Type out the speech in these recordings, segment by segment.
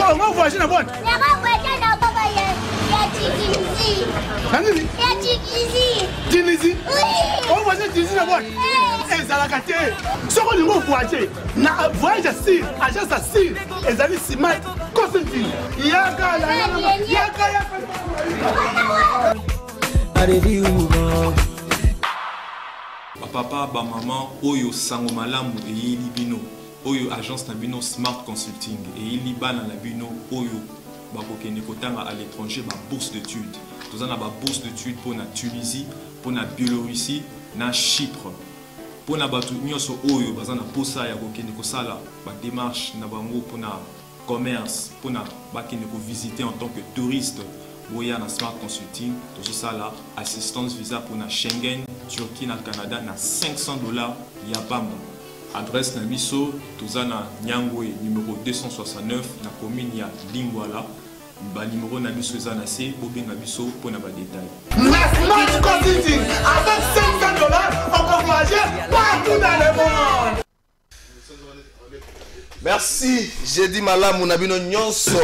on va voyager dans bonne. Tunisie. Oui. On va voyager Tunisie dans bonne. Et Zalakate. Ce qu'on nous voyager. Na voyage assis, agence assis. Et amis Simat, consulting. Yaka. Papa, maman, oyo sango malamu et yeli bino. Oyo agence na bino Smart Consulting et yeli bana na bino oyo bakoke nekotanga à l'étranger ba bourse d'études. Tous en a ba bourse d'études pour la Tunisie, pour la Biélorussie, na Chypre. Pour na batu nyoso oyo bazana posa ya koke nekosala ba démarche na bango pour na commerce, pour na bakene ko visiter en tant que touriste. Boya na Smart Consulting, tout ça là, assistance visa pour na Schengen, Turquie na Canada na $500 ya bamba. Adresse na biso, tout na Nyangwe numéro 269 na commune ya Lingwala. Ba numéro na biso za na C, bobenga biso pour na ba détail. Na Smart Consulting avec $500, on peut voyager partout dans le monde. Merci, j'ai dit malamu na bino nyonso.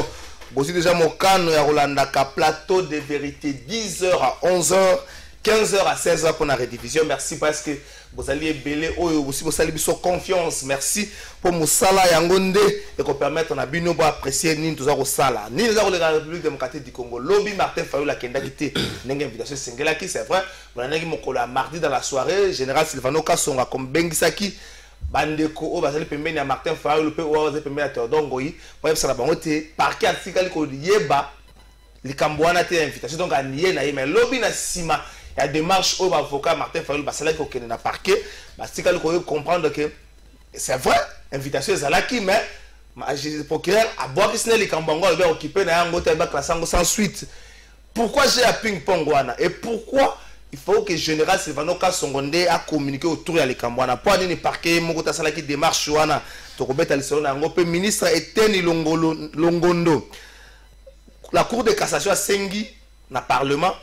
Voici déjà mon canne à Rolandaka, plateau de vérité, 10h à 11h, 15h à 16h pour la rediffusion. Merci parce que vous allez belé, aussi vous allez sur confiance. Merci pour Moussala Yangonde et qu'on permette à Bino apprécier ni tous au Sala, ni les la République démocratique du Congo. Lobby Martin Fayou la Kenda qui n'engue invitation singela qui c'est vrai. Vous avez mon collègue mardi dans la soirée, général Sylvano Kassonga comme Bengisaki. Bandeko o bazali pembeni ya Martin Fayulu pe o bazali pembeni ya Théodore Ngoyi ba yebisa bango te parquet article ko yeba likambo wana te invitation donc aniye na ye mais lobby na sima ya démarche o ba avocat Martin Fayulu basala ko kene na parquet ba article ko comprendre que c'est vrai invitation ezalaki mais le procureur a boire kisne likambo ngo ba occupé na yango te ba klasango sans suite. Pourquoi j'ai un ping pong wana et pourquoi il faut que le général Sylvano Kassongonde a communiqué autour de l'Ekambouana. Pour aller parquet, Mokota Salaki démarche wana. Tokobeta l'Israël le ministre Eteni Longondo. La Cour de cassation a sengi na Parlement.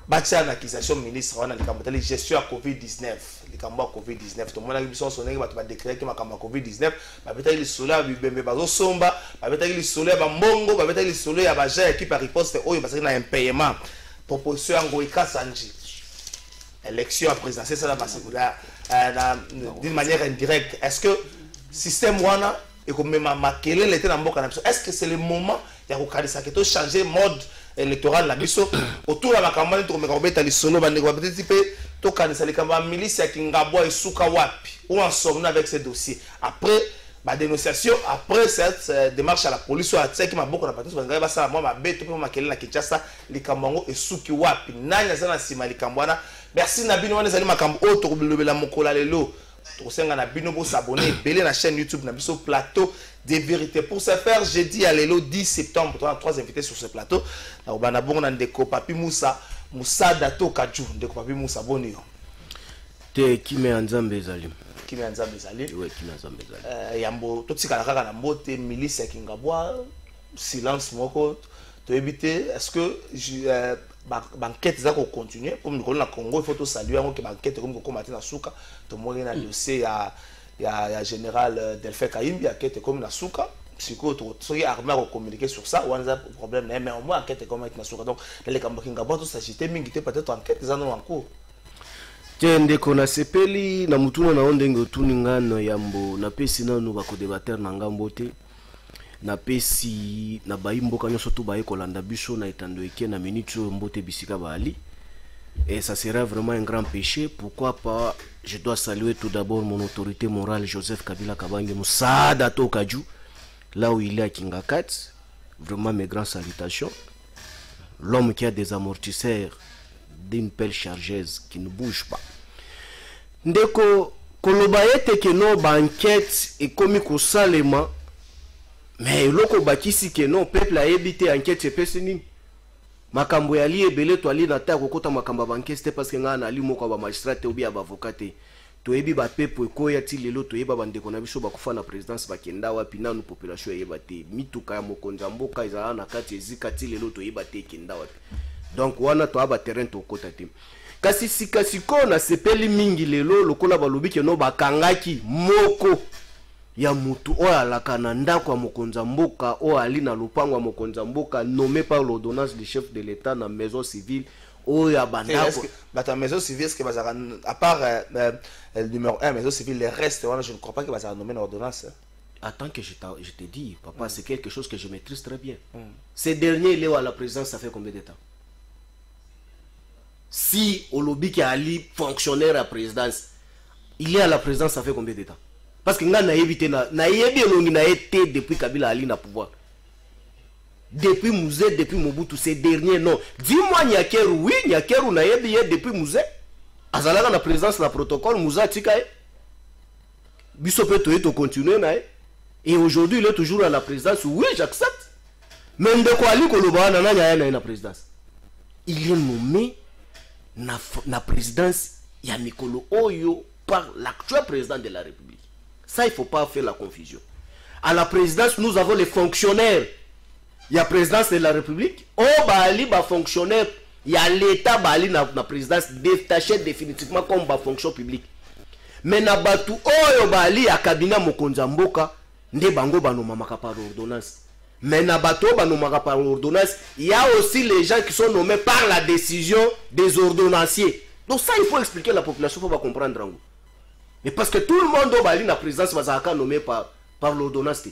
Bâti en accusation ministre wana la gestion à Covid-19. L'Ekambouana Covid-19. Tout le monde a eu son sonné qui va déclarer que ma Covid-19. Babeta il soleil bibembe bazo somba. Babeta il soleil ba mongo. Babeta il soleil à baja équipe à riposte oyo parce qu'il y a un paiement. Proposition Ngoïka Sanji. Élection à présidentielle, ça va d'une manière indirecte. Est-ce que le système Wana est comme même marqué l'été dans le est-ce que c'est le moment de changer le mode électoral la biso autour de la campagne de Mekabeta Lisolo, de milice qui Ngabwa et Souka Wapi, ou en sommes avec ces dossiers. Après, ma dénonciation, après cette démarche à la police, à Tseki, ma beaucoup de parties, ça moi ma bête pour ma kele na Kinshasa, les Kamango et Souki Wapi, Nanya Zana Sima les Kambwana. Merci Nabino Wane Zali Makam Oto la Mokola Lelo. Tosenga Nabino pour s'abonner, belé la chaîne YouTube Nabiso plateau des vérités. Pour ce faire, j'ai dit à Lelo 10 septembre, on a 3 invités sur ce plateau. Na Obanabon Ndeko Papi Moussa, Moussa Dato Kadjou, Ndeko Papi Moussa Bonio. Te Kime Anzambe Zalim. Kime Anzambe Zalim. Oui, Kime Anzambe Zalim. Yambo, tout ce qu'il y a dans le milice qui Ngabwa, silence moko, to éviter, est-ce que banquette ça qu'on continue pour nous connaître le Congo il faut tout saluer que banquette comme combattre na souka to moyen na dossier ya général Delphin Kaimbi enquête comme na souka psycho to soki armée à communiquer sur ça on a problème mais au moins enquête comme na souka donc les cambakinga ba to s'agiter mingi peut-être enquête ça non en cours tende kona sepeli na mutuna na ondenge otuni ngano yambo na pesi nanu ba ko débattre na ngambo te na pesi na baimboka nyoso to baye kolanda biso na etando eke na minute mbote bisika bali et ça sera vraiment un grand péché. Pourquoi pas? Je dois saluer tout d'abord mon autorité morale Joseph Kabila Kabange Moussada Tokaju là où il est à Kingakat, vraiment mes grandes salutations. L'homme qui a des amortisseurs d'une pelle chargeuse qui ne bouge pas. Ndeko kolobayete que no banquette et comme ko salema. Mais loko bakisi que non peuple a évité enquête pesini makambo ya li ebele to ali na ta kokota makamba banquette c'était parce que ngana ali moko ba magistrat ou bien ba avocat to ebi ba peuple ko ya ti lelo to yeba bande kona biso bakufa na présidence bakenda wapi nanu population yeba te mituka ya mokonza mboka izala na kati ezika ti lelo to yeba te kenda wapi donc wana to aba terrain to kota te kasi sikasiko na sepeli mingi lelo lokola balobi ke no bakangaki moko ya mutu oyo alaka na ndako ya mokonzi ya mboka oyo ali na lopango ya mokonzi ya mboka nommé par l'ordonnance du chef de l'état na maison civile oyo ya bandako la maison civile est-ce que bazaka à part le numéro 1 maison civile les restes je ne crois pas que bazaka nommé l'ordonnance. Attends que je te dis papa c'est quelque chose que je maîtrise très bien. Ces derniers il est à la présidence ça fait combien de temps? Si Olobi qui ali fonctionnaire à présidence il est à la présidence ça fait combien de temps? Parce que nga na évité na yebi longi na été depuis Kabila ali na pouvoir. Depuis Mouzé, depuis Mobutu, ces derniers non. Dis-moi Nyakeru, oui, Nyakeru na yebi depuis Mouzé. Azalaka na présidence la protocole Mouza Tikae. Biso peut to continuer na. Et aujourd'hui il est toujours à la présidence. Oui, j'accepte. Mais ndeko ali koloba na na présidence. Il est nommé na présidence ya Mikolo Oyo par l'actuel président de la République. Ça, il ne faut pas faire la confusion. À la présidence, nous avons les fonctionnaires. Il y a la présidence de la République. Oh, Bali, bah, fonctionnaire. Il y a l'État, Bali, na présidence détaché définitivement comme bah, fonction publique. Mais na batu, oh, Bali, à cabinet Mokonza Mboka, nde bango banomamaka par ordonnance. Mais na batu, banomamaka par ordonnance, il y a aussi les gens qui sont nommés par la décision des ordonnanciers. Donc ça, il faut expliquer à la population pour comprendre. Mais parce que tout le monde au Bali, la présidence va nommé par l'ordonnance.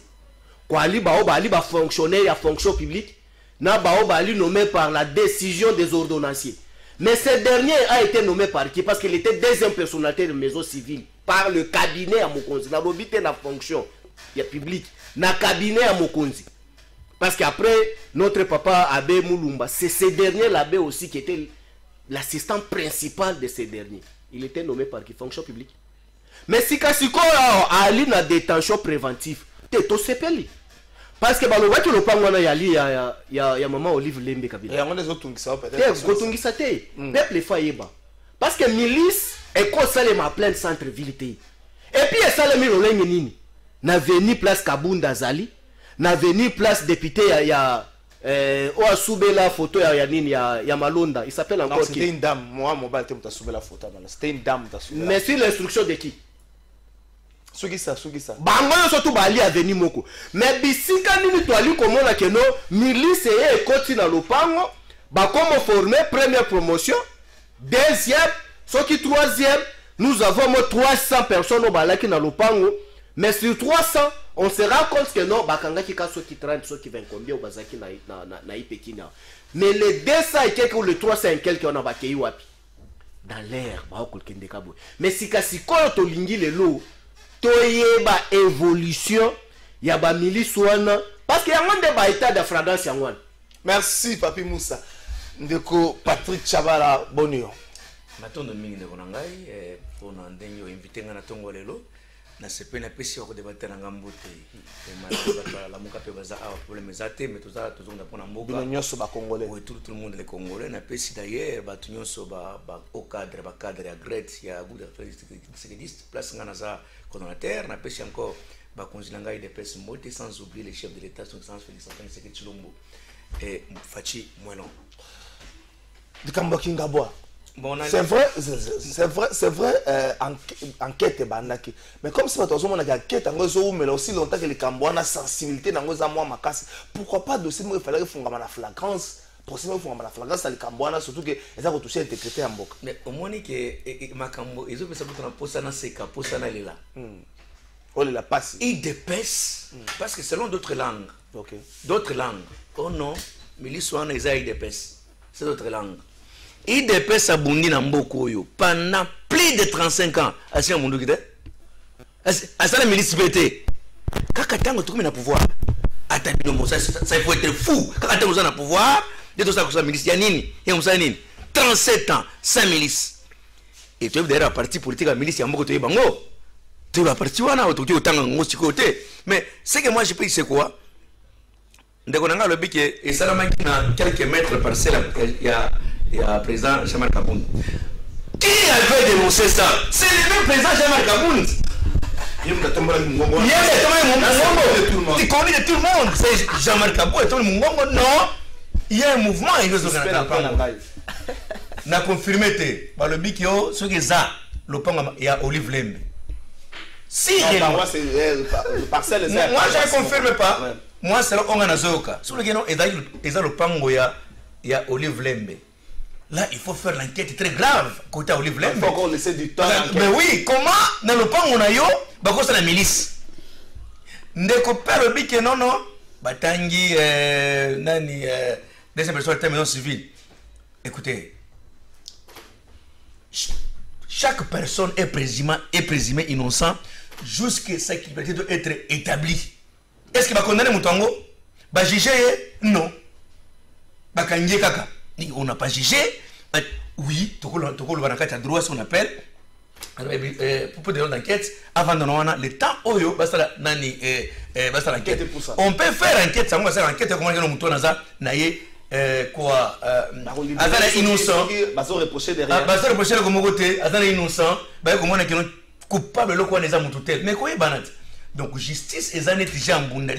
Kwali ba fonctionnaire à fonction publique, na Bali nommé par la décision des ordonnanciers. Mais ce dernier a été nommé par qui? Parce qu'il était deuxième personnalité de maison civile par le cabinet à Mokonzi. Na lobité na fonction publique, na cabinet à Mokonzi. Parce qu'après notre papa Abbé Moulumba, c'est ce dernier l'abbé aussi qui était l'assistant principal de ces derniers. Il était nommé par qui? Fonction publique. Mais si Kasiko ali na détention préventive, t'es to sepeli. Parce que baloba ki lo pangwana yali ya maman Olive Lembe Kabila. Et on les autres ça peut-être. Kotungisa te. Peuple fayeba. Parce que milice est consale ma pleine centre ville te. Et puis ça le miro lengi nini. Na veni place Kabunda Zali, na veni place député ya o soube la photo ya nini ya Malonda. Il s'appelle encore qui? C'était une dame. Moi mon bal t'as soube la photo. C'était une dame t'as soube. Mais sur l'instruction de qui? Sugisa. Bango yo surtout bali aveni moko. Mais bisika nini to ali komona ke no milice e koti na lopango ba comme formé première promotion, deuxième, soki troisième, nous avons 300 personnes au balaki na lopango, mais sur 300, on se rend compte que non bakanga ki ka soki 30 soki 20 combien au bazaki na ipekina. Mais les 200 et quelques ou les 300 et quelques on a bakei wapi dans l'air ba kolkende kabo. Mais sikasiko to lingi lelo toyeba évolution ya ba milice wana parce que yango nde ba état de France yango. Merci Papi Moussa. Ndeko Patrick Chabala bonio. Matondo mingi ndeko nangai pona ndenyo invité nga na tongo lelo na sepe na pesi ko débattre na ngambote e mataba la muka pe baza a problème zate mais tout ça tozonda pona mboka bino nyoso ba congolais. Oui, tout le monde les congolais na pesi d'ailleurs ba tunyoso ba au cadre ya great ya good affaires sécurité place nga na za coordonnateur na pesi encore ba konzila ngai de pesi mbote sans oublier les chefs de l'état son excellence Félix Antoine Tshisekedi Tshilombo et Fachi Mwelon de Kambakinga bois. Bon, c'est vrai, enquête bandaki. Mais comme c'est pas toujours mon enquête, mais aussi longtemps que les Cambouans sensibilité dans nos amours makasi. Pourquoi pas dossier il fallait faire la flagrance, possible faire la flagrance les Cambouans surtout que ils ont touché intégrité en boca. Mais au moins que Makambo ils ont fait ça pour un poste na seka, poste na là. Oh la passe. Il dépasse parce que selon d'autres langues. OK. D'autres langues. Oh non, mais l'histoire ils a dépasse. C'est d'autres langues. Il dépasse à Bundi Nambokoyo pendant plus de 35 ans. Est-ce que vous est-ce la milice pété? Quand Katango trouve le pouvoir, ça il faut être fou. Quand Katango a le pouvoir, de tout ça que la milice, il y a nini, il y a 37 ans, sans milice. Et tu es d'ailleurs la partie politique de la milice, il y a beaucoup de bango. Tu es la partie où on a côté. Mais ce que moi je peux dire, c'est quoi? Dès qu'on a le bic et ça a quelques mètres par celle, il y a le président Jean-Marc Kabound. Qui avait dénoncé ça? C'est le même président Jean-Marc Kabound. Il y a tout le monde. Tu connais de tout le monde. C'est Jean-Marc Kabound et tout le monde. Non. Il y a un mouvement. Il a confirmé. Le bic, il y a Olive Lembe. Si paroisse c'est parcelle moi je ne confirme pas. Ouais. Moi c'est là on a nazoka. Sur le geno eza le pango ya Olive Lembe. Là il faut faire l'enquête très grave côté Olive Lembe. Il faut qu'on laisse du temps. Mais oui, comment dans le pango na yo ba ko la milice. Ndeko père bi que non batangi nani des personnes de maison civile. Écoutez, chaque personne est présumé innocent jusqu'à ce qu'il peut être établi. Est-ce qu'il va condamner Moutango? Va juger? Non. Va kangé kaka. On n'a pas jugé. Oui, tout le monde a droit ce qu'on appelle pour des enquêtes avant de nous le temps oyo basta nani basta l'enquête. On peut faire enquête, ça va faire enquête comment on Mouton naza naie quoi azana innocent bazo reprocher derrière bazo reprocher le comme côté azana innocent ba comment on est coupable le quoi les amutu tel mais quoi banat donc justice ezane déjà mbunda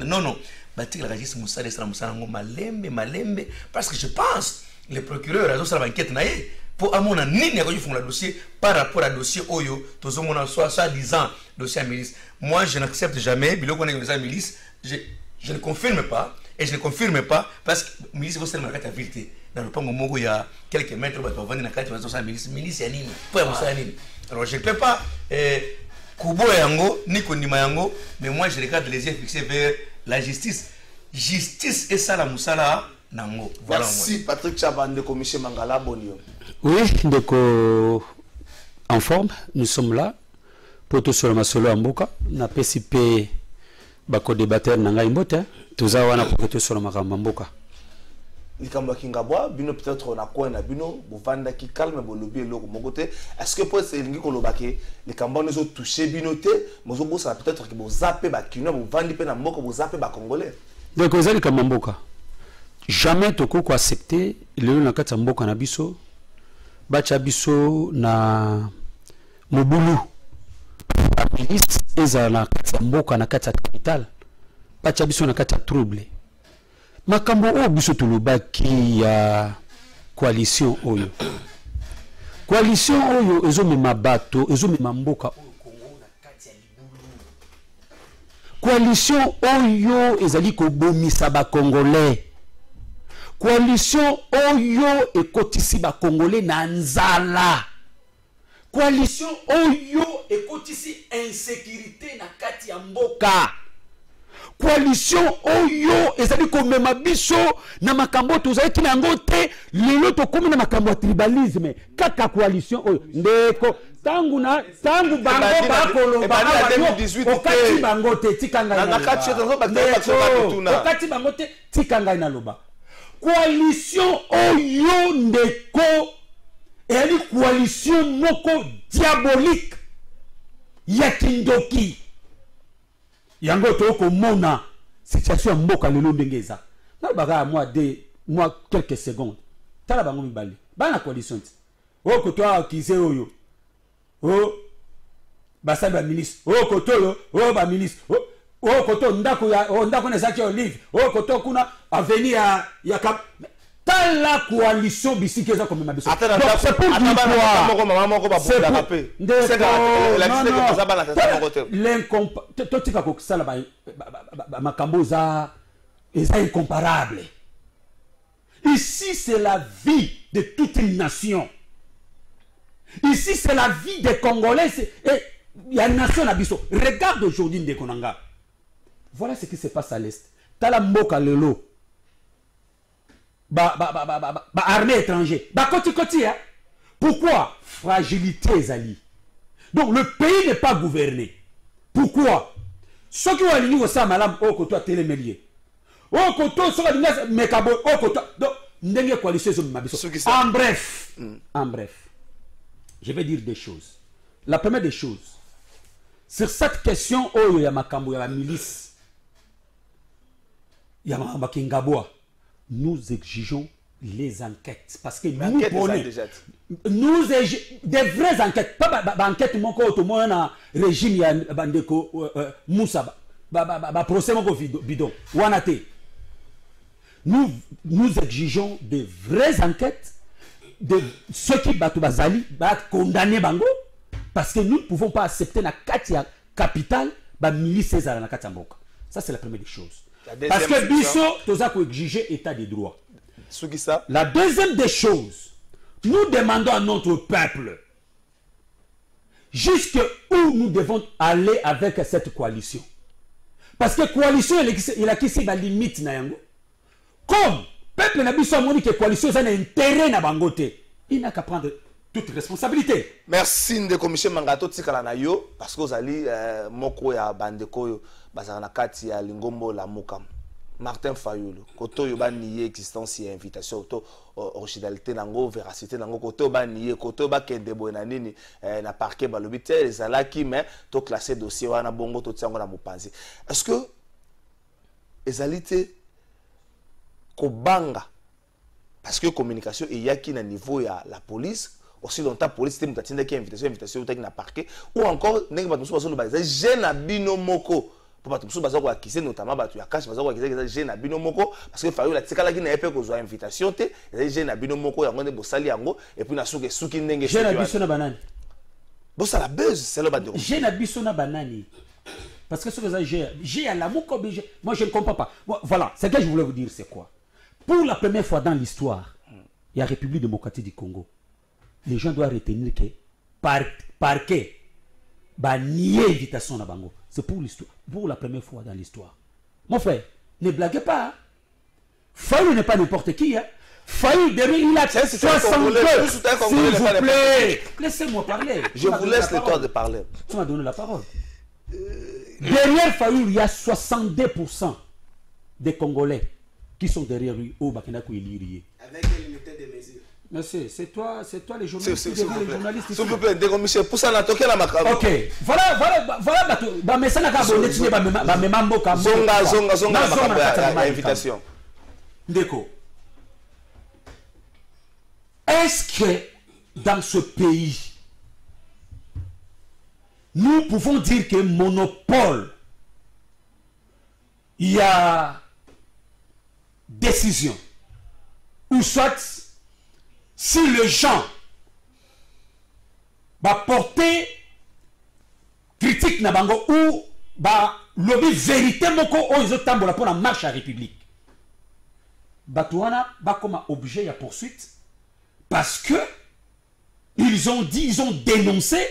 non batik la justice musale sera musala ngo malembe parce que je pense les procureurs azo sala enquête naie pour amona nini ya font le dossier par rapport à dossier oyo tozomona soit disant dossier à milice. Moi je n'accepte jamais biloko na dossier à milice, je ne confirme pas. Et je ne confirme pas parce que milice vous seulement la vérité. Dans le pango mogo il y a quelques mètres va vendre na carte va milice ya nini. Pour ya nini. Alors je ne peux pas kubo yango ni kondima yango mais moi je regarde les yeux fixés vers la justice. Justice et ça la musala nango. Voilà. Merci Patrick Chabande commissaire Mangala Bonio. Oui, donc en forme, nous sommes là pour tout sur le masolo en boka na PCP bako débatteur na ngai mbote tuza wana pour tout sur le makamba mboka likambo kingabwa bino peut-être na quoi na bino bovanda ki calme bolobi eloko mokote est-ce que pour c'est lingi kolobake likambo nous toucher bino te mozo bosa peut-être que bozape ba kino bovandi pe na mboko bozape ba congolais donc ozali kama mboka jamais toko ko accepter le na kata mboka na biso bacha biso na mobulu la milice eza na kata mboka na kata capital bacha biso na kata trouble makambo o biso tulubaki ya coalition oyo ezomema bato ezomema mboka oyo Kongo na kati ya libulu coalition oyo ezali kobomisa ba congolais coalition oyo ekotisi ba congolais na nzala coalition oyo ekotisi insécurité na kati ya mboka coalition oyo ezali komema biso na makambo tozali nango te lelo tokomi na makambo ya tribalisme kaka coalition oyo ndeko tangu bango bakoloba okati bango te tikanga okati bango te tikanga na loba coalition oyo ndeko ezali coalition moko diabolique ya kindoki yango toko mona situation mboka lelo ndengeza na baga moi quelques secondes tala bango mibali bana coalition o ko to akize oyo o basaba ministre o ko to o ba ministre o ko to ndako na zaki Olive o ko to kuna avenir ya la coalition bisikeza comme mabiso c'est pour incomparable. Ici c'est la vie de toute une nation. Ici c'est la vie des Congolais et il y a une nation à biso. Regarde aujourd'hui Ndekonanga. Voilà ce qui se passe à l'est. Tala mboka lelo armée étrangère koti hein? Pourquoi? Fragilité Zali. Donc le pays n'est pas gouverné. Pourquoi? Ceux qui ont aligné au sein malam au côté télémélier au côté sur mekabo au côté donc ndenge coalition en bref je vais dire des choses. La première des choses sur cette question oh ya makambo ya la milice ya makingabwa. Nous exigeons les enquêtes parce que nous prenons des vraies enquêtes, pas enquête mon ko to mona régime ya bandeko Moussa ba procès mon bidon wanate. Nous exigeons de vraies enquêtes de ceux qui batu bazali ba condamner bango Parce que nous ne pouvons pas accepter la Katia capitale, bah milice César na Katamboka. Ça c'est la première des choses. Parce que Bisso, tous a exiger état de droit. La deuxième des choses, nous demandons à notre peuple jusqu'où nous devons aller avec cette coalition. Parce que coalition, il a quitté la limite na yango. Comme peuple n'a pas dit que coalition a un intérêt na bangote, il n'a qu'à prendre toute responsabilité. Merci Ndeko Michel Mangato tikala na yo parce que vous allez moko ya bandeko yo bazana kati ya Lingombo la Mokam. Martin Fayulu, koto yo ba nier existence et invitation auto originalité nango véracité nango koto ba nier koto ba kende boyena nini na parquet ba lobite ezalaki mais to classer dossier wana bongo to tiango na mopanzi. Est-ce que ezalité kobanga parce que communication et yaki na niveau ya la police aussi longtemps police te mutatinda ki invitation utaki na parquet ou encore ndenge ba toso ba jeune abino moko pour pas tout baza ko akise notamment ba tu ya cash baza ko akise que jeune abino moko parce que Fayulu la tikala ki na epé ko zo invitation te jeune abino moko yango ne bosali yango et puis na suki ndenge jeune abiso na banani bossa la buzz c'est le bande jeune abiso na banani parce que ce que ça j'ai à la moko moi je ne comprends pas bon, voilà ce que je voulais vous dire c'est quoi pour la première fois dans l'histoire il y a République démocratique du Congo les gens doivent retenir que parquet bah nier invitation na bango c'est pour l'histoire pour la première fois dans l'histoire mon frère ne blaguez pas hein? Fayulu n'est pas n'importe qui hein? Fayulu il a 62 s'il vous plaît laissez-moi parler je vous laisse le temps de parler tu m'as donné la parole derrière Fayulu il y a 62% des Congolais qui sont derrière lui au Bakina Kouilirié avec l'unité des mesures. Merci, c'est toi les journalistes. Les journalistes s'il vous plaît, Ndeko Michel, pour ça la toquer la macabre. Ok, voilà, bah mais ça n'a pas bonné, tu bah mais mambo comme zonga invitation. Ndeko. Est-ce que dans ce pays nous pouvons dire que monopole il y a décision ou soit si les gens va porter critique na bango ou ba lobby vérité moko o ils tambola pour la marche à République batouana ba comme objet à poursuite parce que ils ont dénoncé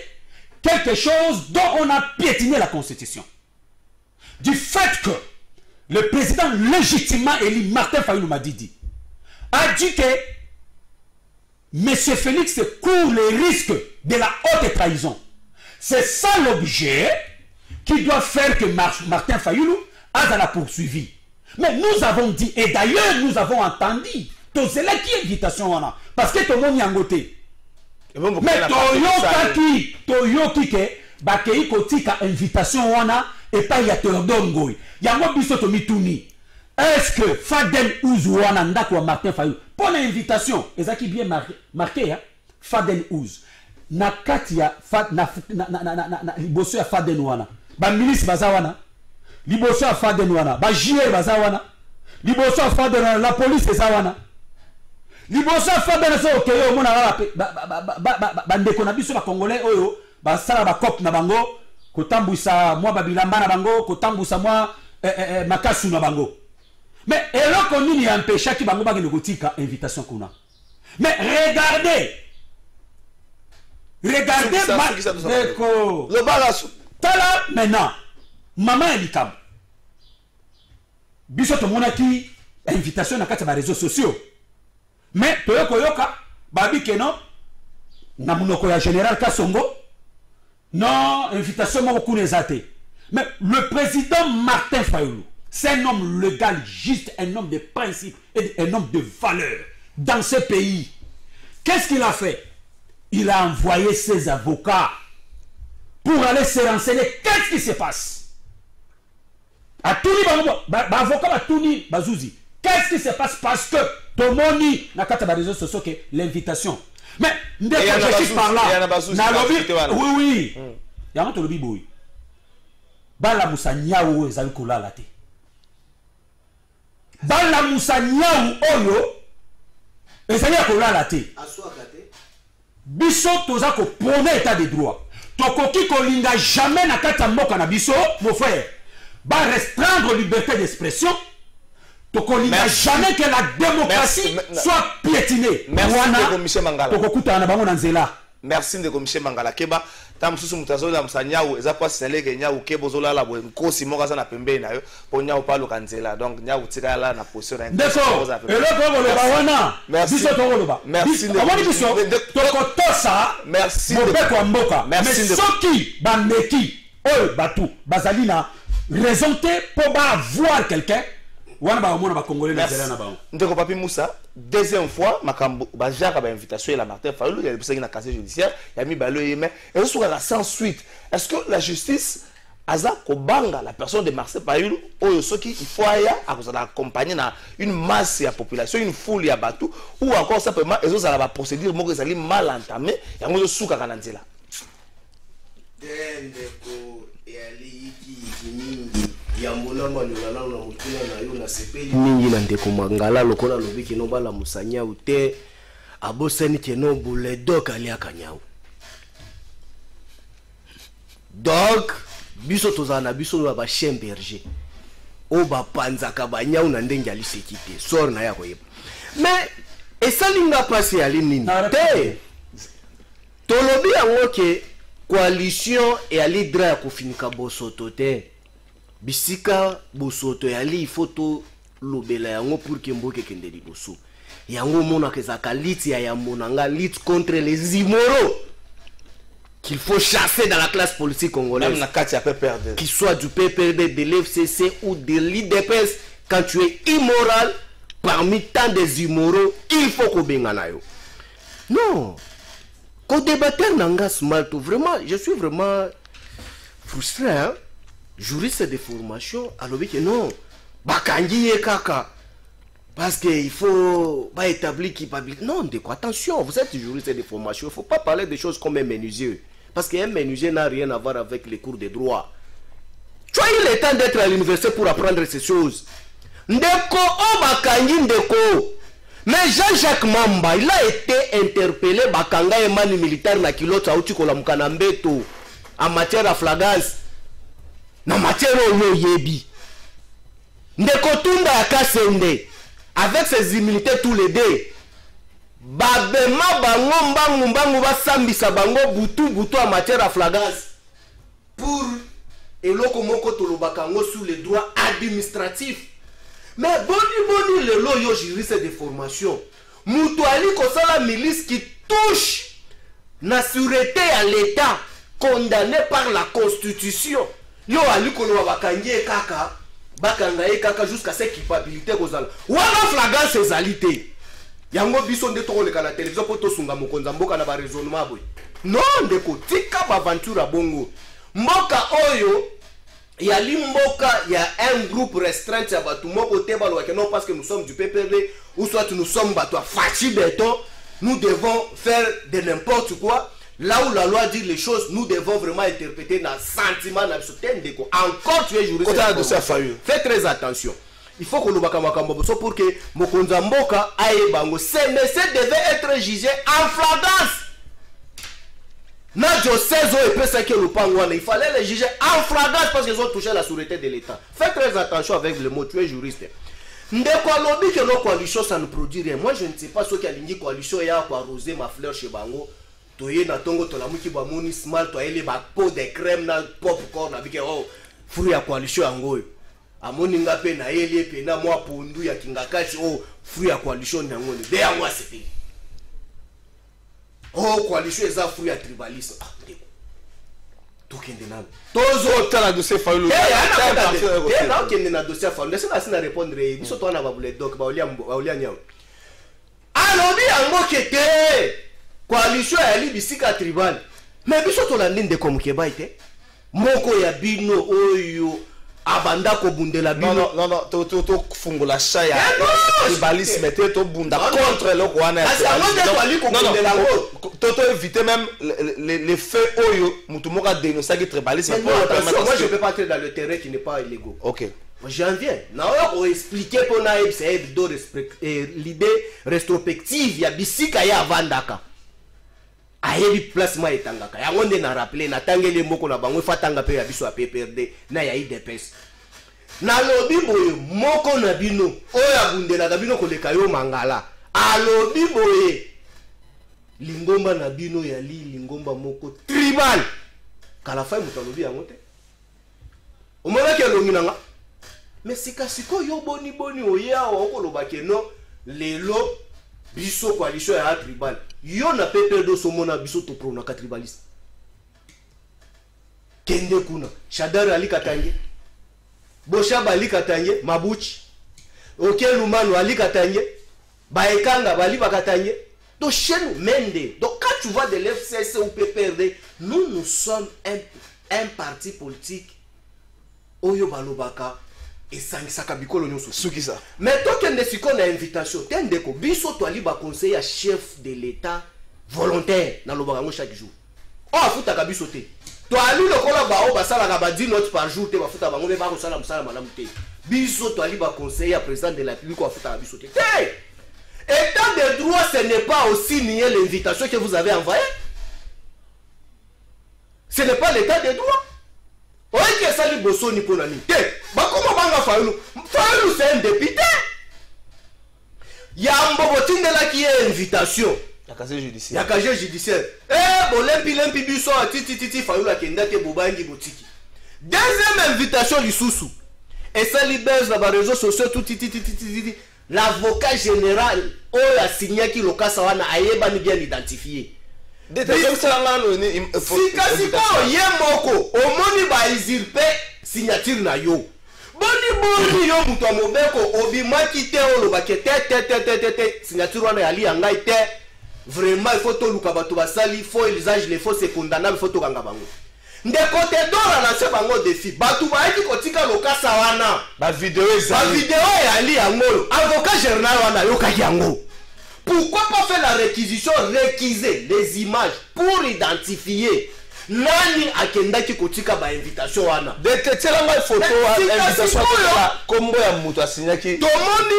quelque chose dont on a piétiné la Constitution du fait que le président légitimement élu Martin Fayulu Madidi a dit que M. Félix court le risque de la haute trahison. C'est ça l'objet qui doit faire que Martin Fayulu a la poursuivi. Mais nous avons dit, et d'ailleurs nous avons entendu, c'est là qui est invitation. Parce que tout le monde y a un côté. Mais Toyoki ke bakei kotika invitation wana et pas ya tordongoy. Yango biso to mituni. Est-ce que Fadel Ouz wana ndako Martin Fayulu pour l'invitation ezaki bien marqué hein? Fadel Ouz na katia na liboso ya Fadel wana ba ministre bazawana liboso ya Fadel wana ba JR bazawana liboso ya Fadel wana la police ezawana liboso ya Fadel so okeyo mona ba ndeko na biso ba congolais oyo ba sala ba cop na bango kotambusa mwa babilamba na bango kotambusa mwa makasu na bango. Mais alors qu'on y a empêché qui va nous invitation qu'on a. Mais regardez le balasso. Tala maintenant, maman Elikam. Bisoto monaki invitation na kati ba réseaux sociaux. Mais toyoko yoka babi que non na munoko ya général Kasongo non invitation moko kunezate. Mais le président Martin Fayulu c'est un homme légal, juste un homme de principe et un homme de valeur dans ce pays. Qu'est-ce qu'il a fait? Il a envoyé ses avocats pour aller se renseigner. Qu'est-ce qui se passe? Qu'est-ce qui se passe? Parce que Tomoni n'a qu'à les réseaux sociaux que l'invitation. Mais dès que je suis par là, oui, il y a un lobby boy. Bala Moussa Niaou ezalikola la te. Bala Moussa Niaou oyo ezalikola la te. Biso toza ko prôner état de droit. tokoki kolinga jamais na kati ya mboka na biso mon frère ba restreindre liberté d'expression tokolinga jamais que la démocratie soit piétinée. Merci Michel Mangala. Tokokutana na bango na nzela. Merci de Michel Mangala keba tam susu mutazola msanyau eza kwa sinaleke nyau kebo zola bo nkosi moko za na pembeni na yo po nyau palo kanzela donc nyau tika la na position na d'accord eloko boloba wana biso tokoloba merci amoni biso tokotosa merci mobeko ya mboka mais de soki bandeki oyo batu bazali na raison te po ba voir quelqu'un wana ba mona ba congolais na zela na ba ndeko papi Moussa deuxième fois makambo ba jaka ba invitation la Martin Fayulu il y a besoin na casier judiciaire ya mi balo yeme et sur la sans suite est-ce que la justice aza kobanga la personne de Martin Fayulu oyo soki il faut aya akozala accompagner na une masse ya population une foule ya batu ou encore simplement ezo za la procédure moko ezali mal entamée ya ngozo suka kana nzela ndeko yali mingi ya molamba lolala na mutuna na yo na sepeli mingi na ndeko Mangala lokola lobiki no bala musanya ute aboseni keno bule dok alia kanyao donc biso tozana biso ba chien berger o ba panzaka banyao na ndenge ali sekite sor na ya koyeba mais esalinga pasi ali nini te tolobi yango ke coalition et ali dra ya kofinika bosoto te bisika bosoto yali il faut to lobela yango pour que mboke kende liboso yango mona kezaka lit ya yamonanga lit contre les immoros qu'il faut chasser dans la classe politique congolaise même na kati ya PPRD qu'il soit du PPRD de l'FCC ou de l'IDPS quand tu es immoral parmi tant des immoraux il faut kobengana yo non ko débatteur nanga smalto vraiment je suis vraiment frustré hein juriste de formation alors que non bakangi ye kaka parce que il faut pas établir qui non de quoi attention vous êtes juriste de formation il faut pas parler des choses comme un menuisier parce qu'un menuisier n'a rien à voir avec les cours de droit tu as eu le temps d'être à l'université pour apprendre ces choses ndeko o bakangi ndeko mais Jean-Jacques Mamba il a été interpellé bakanga emani militaire na kiloto auti kola mukana mbeto en matière de flagrance na matière oyo yebi ndeko tunda ya kasende avec ses immunités tous les deux babema bango mbangu basambisa bango butu en matière de flagrance pour eloko moko tolobaka ngo sur les droits administratifs mais boni le loyo juriste de formation mutu ali kosala milice qui touche na sûreté à l'état condamné par la constitution yo ali koloba bakangi kaka bakanga kaka jusqu'à cette culpabilité kozala wana flagrance ezalité yango biso nde tokoleka na télévision po tosunga mokonza mboka na ba raisonnement boy non ndeko tika ba aventure bongo mboka oyo yali mboka ya un groupe restreint ya batu moko te balwa que non parce que nous sommes du PPRD ou soit nous sommes batu fachi béton nous devons faire de n'importe quoi. Là où la loi dit les choses, nous devons vraiment interpréter dans le sentiment. Encore tu es juriste. Fais très attention. Il faut que nous fasse pour que Mokonza Mboka aille bango. Ces messieurs devaient être jugés en flagrance. Il fallait les juger en flagrance parce qu'ils ont touché la sûreté de l'État. Fais très attention avec le mot, tu es juriste. Ndeko lobby que nos coalitions ça ne produit rien. Moi je ne sais pas ce qu'il y a une coalition et a arrosé ma fleur chez bango. Toye na tongo to la muki ba moni small to ele ba pot de crème na popcorn avec oh fruit ya coalition yango amoni ngape na ele pe na mwa pondu ya kingakati oh fruit ya coalition yango de yango c'était oh coalition eza fruit ya tribalisme ah ndeko tokende na tozo tala dossier Fayulu na okende na dossier Fayulu laissez-moi sina répondre biso to na ba bule doc ba olia nyao alobi yango kete coalition ya libisika tribal mais biso to la linde comme keba ite moko ya bino oyo abanda ko bundela bino non to fungola chaya tribalisme te to bunda contre le rwanda to éviter même les faits oyo mutu moka dénoncer que tribalisme pour permettre moi je peux pas entrer dans le terrain qui n'est pas illégal. OK. J'en viens. On expliquer pour na l'idée rétrospective ya bisika ya vandaka. ayebi placement etangaka yango nde na rappeler natangeli mboko na bango fatanga pe ya biso ya PPRD na ya IDPS nalobi boye moko na bino oyo abundelaka bino koleka yo mangala alobi boye lingomba na bino ya lingomba moko tribal kala fay moto alobi yango te omonaki alongi nanga mais sikasiko yo boni oye awa okoloba keno lelo biso coalition ya tribal yo na PPRD somona biso to prona ka tribaliste kende kuna Shadari Ali Katange Boshaba Ali Katange Mabuchi Okelumano Ali Katange Baekanga Bali Bakatange donc chez nous Mende donc quand tu vois de l'FCC ou PPRD nous sommes un parti politique oyo balobaka et sangisaka bikolo nyonso Suki ça. mais toi kende siko na invitation tendeko biso to ali ba conseiller chef de l'état volontaire na lobaka ngo chaque jour oh afutaka biso te to ali lokola ba o basala ka ba 10 notes par jour te bafuta bango be ba ko sala musala malamu te biso to ali ba conseiller président de la République ko afuta biso te état de droit ce n'est pas aussi nier l'invitation que vous avez envoyée ce n'est pas l'état de droit. Oui, que ça lui bosso ni pour la nuit. Comment banga Fayoulou? Fayoulou c'est un député. Il y a un bobotine de là qui est invitation. Il y a casier judiciaire. Il y a casier judiciaire. Eh, bon lempi biso titi Fayoulou a kenda te bobangi botiki. Deuxième invitation du Soussou. Et ça libère dans les réseaux sociaux tout titi. L'avocat général a signé qui le cas sawana ayeba ni bien identifié. Sikasiko ye moko omoni ba izirpe signature na yo boni yo muto mobeko obimaki te olobake te signature wana yali yangai te vraiment il faut to luka bato basali faux usage les faux c'est condamnable il faut to kanga bango ndeko te dora na se bango défi bato baiki kotika lokasa wana ba vidéo yali yango avocat général wana yo kaki yango. Pourquoi pas faire la réquisition, réquiser les images pour identifier nani akendaki kotika ba invitation wana. Detetelanga photo invitation kombo ya muto asinyaki. Tomoni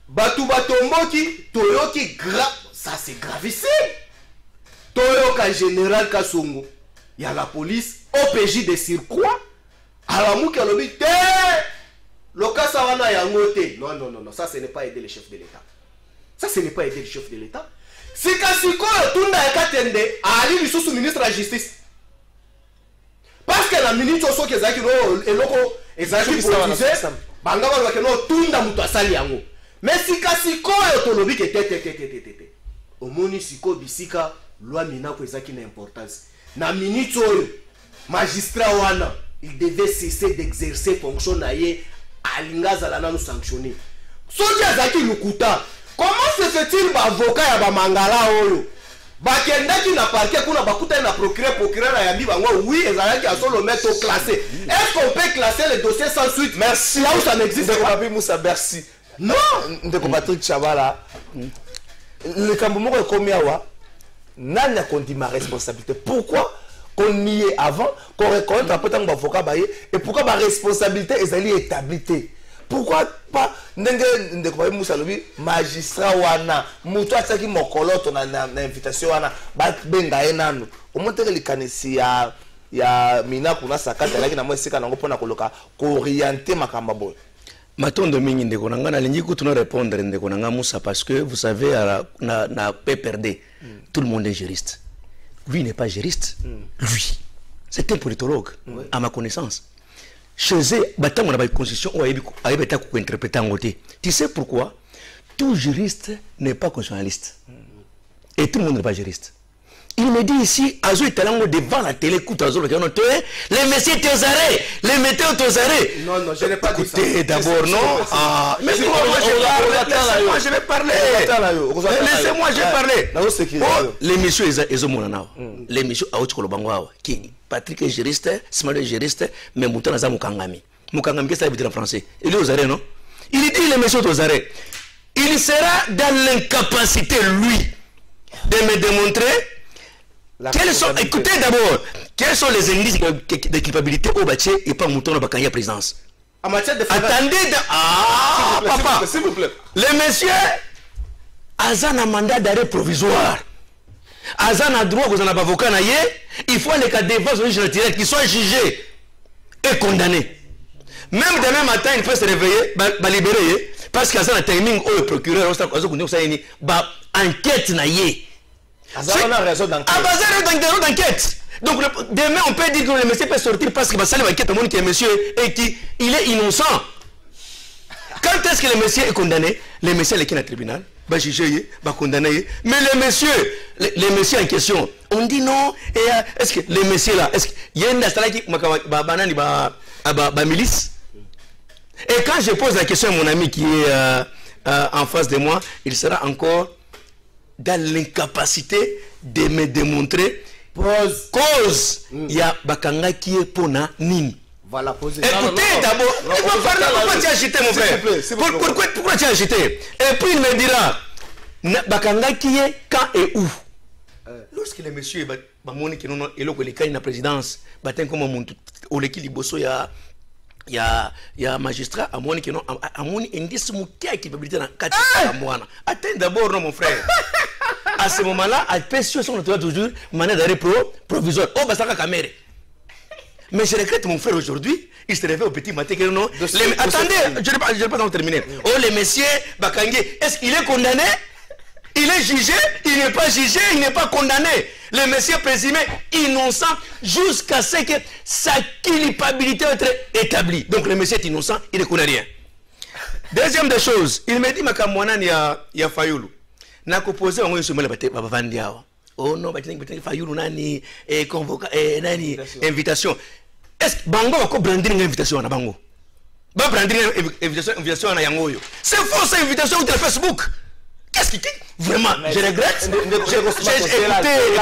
batu batomboki toyoki ça c'est gravissime. Toyoka général Kasongo ya la police OPJ de surcroît alamuki alobi te lokasa wana yango te. Non, ça ce n'est pas aider le chef de l'État. Ça, ce n'est pas aider le chef de l'État. Si Kasiko Tunda Katende a allé le ministre de la Justice. Parce que la ministre de la Justice, Bangaba Wakeno Tunda Mutasali Yango. Mais si Kasiko Tolobi qui était au Monisiko Bisika, loi Minako Ezaki n'a importance. Na ministre magistrat Wana, il devait cesser d'exercer fonction naïe à l'ingazalana nous sanctionner. Soja Zaki Lukuta. Comment se fait-il avocat ya ba mangala oyo bakendaki na parquet kuna bakuta na procureur na yambi bango oui ezalaki à solo mettre au classé. Est-ce qu'on peut classer le dossier sans suite? Merci là où ça n'existe pas. Papi Moussa merci. Non, ndeko Patrick Chabala. Le Kambomoko est comme yawa. Nani a conduit ma responsabilité? Pourquoi qu'on y est avant qu'on reconnaît un peu tant d'avocats et pourquoi ma responsabilité est établie? Pourquoi pas ndeko Moussa lobi magistrat wana mutu ataki mokoloto na invitation wana ba benga enano omonte le kanisi ya mina kuna sakata laki na mwesika nango pona koloka ko orienter makamba boy matondo mingi ndeko nanga na lingi kutuna répondre ndeko nanga Moussa parce que vous savez na PPRD tout le monde est juriste. Lui n'est pas juriste. Lui c'est un politologue à ma connaissance. Chez eux, on a une constitution où il y a interpréter en côté. Tu sais pourquoi? Tout juriste n'est pas constitutionnaliste. Et tout le monde n'est pas juriste. Il me dit ici, Azo est allé devant la télé, écoute Azo, les messieurs aux arrêts, les mettez aux arrêts. Non, je n'ai pas dit ça. Écoutez d'abord, non. Mais laissez-moi, je vais parler. Laissez-moi, je vais parler. Les messieurs, ils ont mon anao. Les messieurs, Aouch Kolobango, qui Patrick est juriste, Simon est juriste, mais Moutana Zamukangami. Mukangami, qu'est-ce que ça veut dire en français? Il est aux arrêts, non? Il dit les messieurs aux arrêts. Il sera dans l'incapacité, lui, de me démontrer. Écoutez d'abord, quels sont les indices de culpabilité au bâti et pas Mouton au Bakanya présidence? En matière de attendez, papa, s'il vous plaît. les messieurs, Azan a mandat d'arrêt provisoire. Azan a droit aux avocats, il faut les cas de défense direct qui soient jugés et condamnés. Même demain matin, il peut se réveiller, libérer, parce qu'Azan a timing où le procureur, enquête na yé. Azan a raison d'enquête. D'enquête. Donc demain, on peut dire que le monsieur peut sortir parce qu'il va saluer l'enquête au monde qui est monsieur et qu'il est innocent. Quand est-ce que le monsieur est condamné? Le monsieur est qui dans le tribunal, va juger, va condamner. Mais le monsieur en question, on dit non. Est-ce que le monsieur là, est-ce qu'il y a une astral qui milice? Et quand je pose la question à mon ami qui est en face de moi, il sera encore dans l'incapacité de me démontrer cause. Il y a Bakanga qui est pona nini. Voilà, posez. Écoutez d'abord, pourquoi tu as agité mon frère? Pourquoi tu as agité? Et puis il me dira, Bakanga qui est quand et où? Lorsque les messieurs, la présidence, il y a magistrat à mon indice moutia qui peut dans 4 mois. Attends d'abord, non mon frère. À ce moment-là, à PSU, on doit toujours manière d'arrêt provisoire. Oh, bah ça va caméra. Mais je regrette mon frère aujourd'hui, il se réveille au petit matin que non. Attendez, je ne vais pas terminer. Oh, les messieurs, Bakangé, est-ce qu'il est condamné? Il est jugé, il n'est pas jugé, il n'est pas condamné. Le monsieur présumé innocent jusqu'à ce que sa culpabilité soit établie. Donc le monsieur est innocent, il ne connaît rien. Deuxième des choses, il me dit Makamwana il y a Fayoulou. N'a proposé on sur oh non, Fayoulou nani convoca nani invitation. Est-ce que Bango va brandir une invitation à Bango? Va brandir une invitation à Yangoyo. C'est faux cette invitation sur Facebook. Qu'est-ce qui vraiment, je regrette.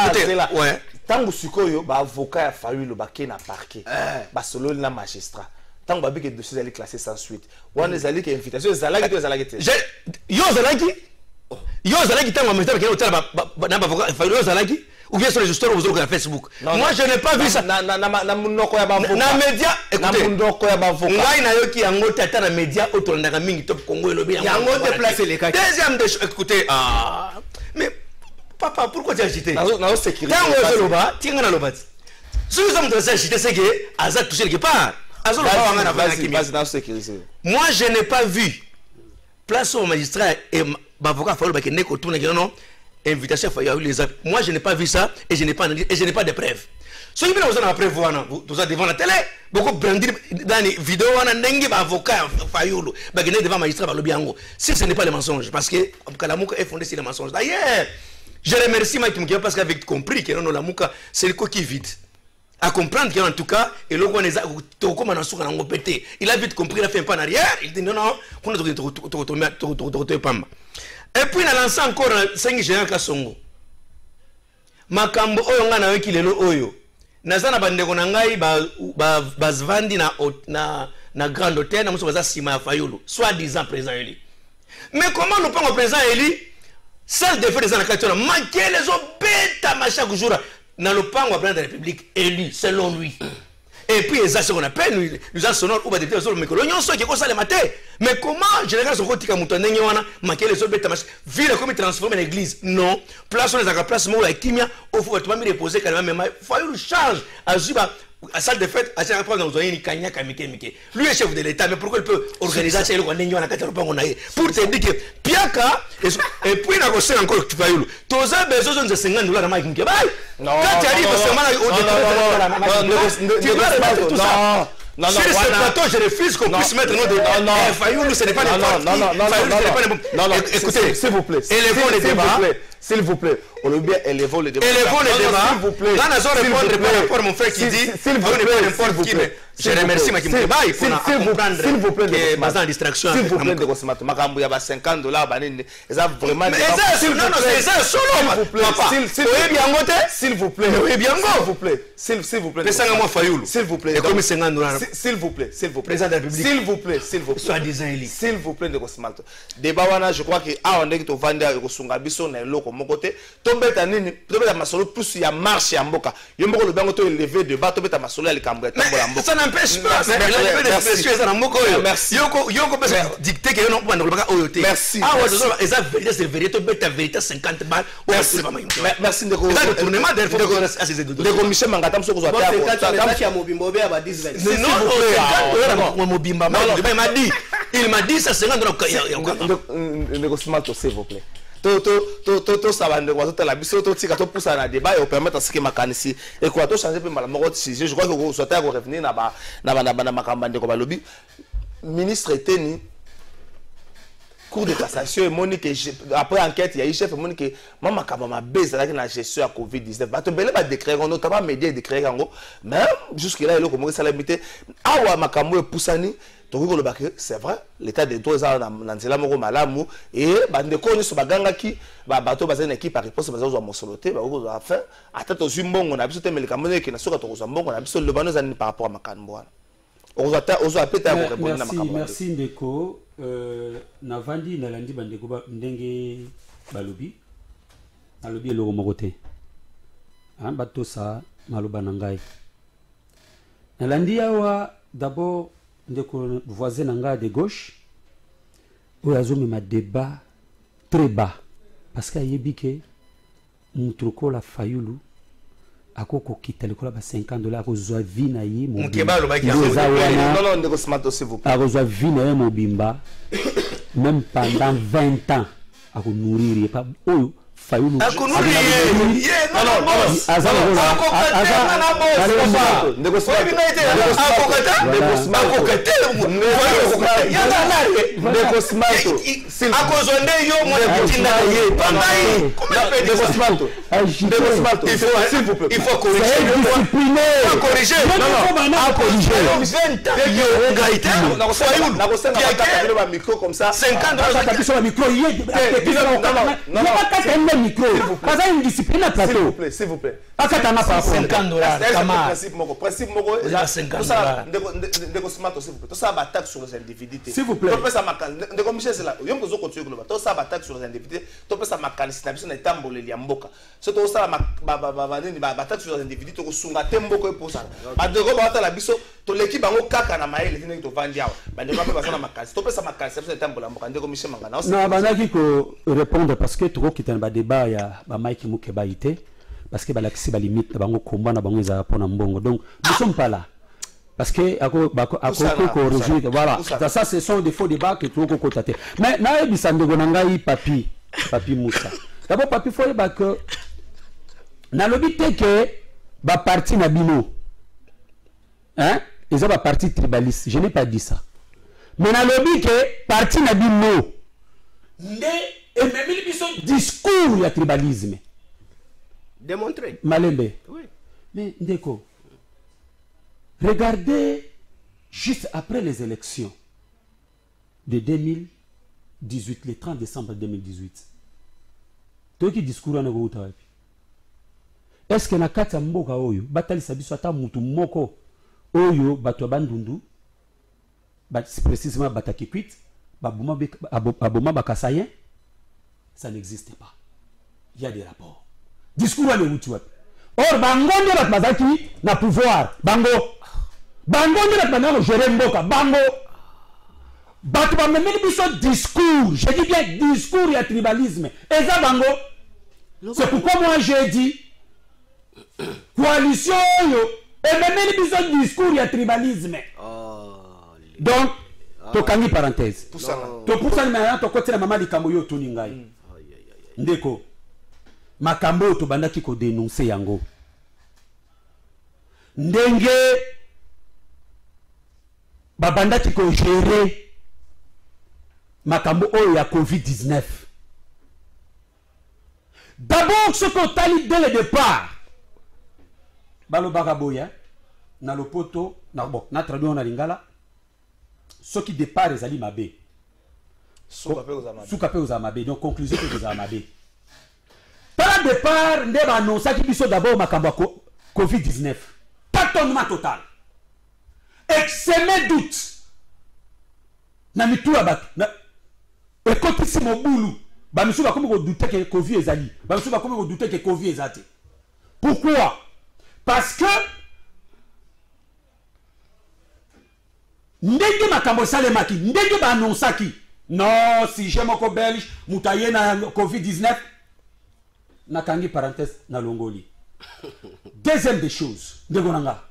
Écoutez, ouais. Tant que Sukoyo, avocat a fallu le baquet na parquet, solo na magistrat. Tant que babi que dossier allait classer sans suite. On les allait que invitation, zalagi to zalagi. Yo zalagi tant que magistrat qui est au tel na avocat fallu yo zalagi. Ou bien sur les histoires vous sur Facebook. Moi je n'ai pas vu ça. Na média, écoutez. Ngai na yo ki yango tata na média autour na mingi top Congo lobi yango déplacer les cas. Deuxième de écoutez mais papa pourquoi tu as agité? Na sécurité. Tango loba, tinga na loba. Si nous sommes dans cette agité c'est que Azat touché quelque part. Azat loba wanga na vana sécurité. Moi je n'ai pas vu place au magistrat et avocat fallu ba ke neko tourner non. Invitation à les moi je n'ai pas vu ça et je n'ai pas de preuves. Ce qui vous en preuve vous êtes devant la télé beaucoup brandir dans les vidéos on a n'engue avocat Fayulu bagné devant magistrat ba lobiango. Si ce n'est pas le mensonge parce que Kalamuka est fondé sur le mensonge. D'ailleurs je remercie Mike Mukia parce qu'avec compris que non la Muka c'est le coquille vide à comprendre qu'en tout cas et le on est comme on a souka nango pété il a vite compris il a fait un pas en arrière il dit non on a pamba. Et puis, il a lancé encore 5 géants Kassongo. Makambo oyo nga na weki lelo oyo. Nazana bandeko na ngai bazvandi na Grand Hôtel na muso baza sima ya Fayulu. Soit disant président Eli. Mais comment nous prenons président Eli? Celle de faire des anacateurs. Manquer les obéta ma chaque jour. Dans le pan, on va prendre la République élu, selon lui. Et puis, c'est ce qu'on appelle, nous avons sonore ou des députés, mais que l'oignon soit qui est le matin. Mais comment, je regarde ce côté comme on a manqué les autres bêtes, ville comme il transforme l'église. Non, place on les a place, moi, la kimia, au fond, tu vas me reposer quand même, il faut une charge à Zuba. À salle de fête, à chaque fois, nous avons une cagnac à Mickey. Lui est chef de l'État, mais pourquoi il peut organiser ça? Pour te dire que Piaka, et puis il a reçu encore tu vas y aller. Tu as besoin de 50 $ à Mike Mickey. Quand tu arrives non, sur ce plateau, je refuse qu'on puisse mettre nos débats. Fayoulou, ce n'est pas les bons. Non, écoutez, s'il vous plaît. Élevons les débats. S'il vous plaît. On le bien, élevons les débats. Élevons les débats. S'il vous plaît. Là, nous allons répondre par rapport à mon frère qui dit s'il vous plaît. Je remercie Makim Keba pour comprendre que ma dans distraction. S'il vous plaît, de consommateur. Makambo, il y a 50 $. Ça vraiment. Mais c'est ça, solo. S'il vous plaît. S'il vous plaît. C'est moi Fayoulou. S'il vous plaît. Et comme 50 $. S'il vous plaît. Président de la République. S'il vous plaît. Soit disant élu. S'il vous plaît, de consommateur. Débat wana, je crois que on est que tu vends au Sungabiso na loko mon côté tobeta nini tobeta masolo plus ya marche ya mboka yo moko le bango to élever de bas tobeta masolo ya likambo ya tambola mboka ça n'empêche pas ça na moko yo merci yoko pesa dicter que non pas le baka oyote merci ah ouais ça vérité c'est vérité tobeta vérité 50 balles merci ndeko tournement ndeko Michel Mangata mso kozwa ta mobimbo be ba 10 il m'a dit ça 50 ndeko Smato s'il vous plaît to sabande kwa to la biso to tika to poussa na débat et permettre à ce que makanisi et quoi to changer pe mala moko sujet je crois que vous souhaitez revenir na makamba ndeko balobi ministre Eteni cour de cassation et Monique après enquête il y a eu chef Monique maman kama base avec la gestion à Covid-19 ba to belé ba décret on notamment média décret yango même jusque là il ko ça limité awa makambo e poussani donc c'est vrai l'état de droit ça na nzela moko malamu et bande ko ni so baganga ki ba bato bazana équipe par réponse bazo zo mosoloté ba ko afin atata zo mbongo na biso temeleka moneke ki na soka to zo mbongo na biso le bano zani par rapport à makambo wana ozo apeta ko répondre na makambo merci ndeko navandi nalandi bandeko ba ndenge balobi alobi eloko moko te hein bato sa maloba na ngai nalandi awa d'abord ndeko voisin nanga de gauche oyo azomema débat très bas parce qu'ayebi ke mutu lokola Fayulu akoko kita lokola ba $50 akozwa vi na ye mobimba non ndeko Smato s'il vous plaît akozwa vi na ye mobimba même pendant 20 ans akonourrir pas oyo Fayulu il faut corriger micro comme ça 50 micro kaza une discipline à plateau s'il vous plaît akatana par $50 principe moko ndeko Smato s'il vous plaît to ça ba taxe sur les individus s'il vous plaît to pesa makani ndeko Michel c'est là yo mko zo continuer globa to ça ba taxe sur les individus to pesa makani na biso na tamboleli ya mboka so to ça ba taxe sur les individus to kosunga te mboko e posa ba ndeko ba ta la biso to l'équipe bango kaka na maele tini to vandi awa ba ndeko ba basana makani to pesa makani na biso na tambola mboka ndeko Michel Mangana na banaki ko répondre parce que to kitana ba débat ya ba Mike Mukeba ité parce que balakisi ba limite bango komba na bango eza pona mbongo donc nous sommes pas là parce que corriger voilà ça ce sont des faux débats que tout côté mais na ebisa ndego na ngai papi Moussa d'abord papi faut ba que na lobité que ba parti na bino hein ils ont ba parti tribaliste je n'ai pas dit ça mais na lobby que parti na bino ndé et même biso discours ya tribalisme démontrer Malembe oui mais ndeko regardez juste après les élections de 2018 le 30 décembre 2018 toki discours na ko utapi est-ce que na kati ya mboka oyo batalisa biso ata mutu moko oyo bato bandundu précisément batakikwit baboma bakasayen ça n'existe pas il y a des rapports discours le mutu wapi or bangondo bat bazaki na pouvoir bangondo bat banako gérer mboka bango bato bamemeli biso discours je dis bien discours ya tribalisme eza bango c'est pourquoi moi j'ai dit coalition yo ememeli biso discours ya tribalisme donc tokangi parenthèse topusani maintenant tokotela mama likambo yo tuni ngai ndeko makambo oyo tobandaki kodénonce yango ndenge babandaki kogere makambo oyo ya Covid-19 d'abord ce qu'on tali dès le départ balobaka boya na lopoto na traduit na lingala ce qui départ ezali mabe suka pe oza mabe donc conclusion pe oza mabe par départ nde baannonçaki biso d'abord makambo ya Covid-19 tâtonnement total examen doute na mitu ya bato ekotisi mobulu bamisu bakomi ko douter que Covid ezali bamisu bakomi ko douter que Covid ezate. Pourquoi? Parce que ndenge makambo salemaki ndenge ba annonsaki non si j'ai moko belge mutaye na Covid-19 nakangi parenthèse na longoli. Deuxième des choses ndenge nanga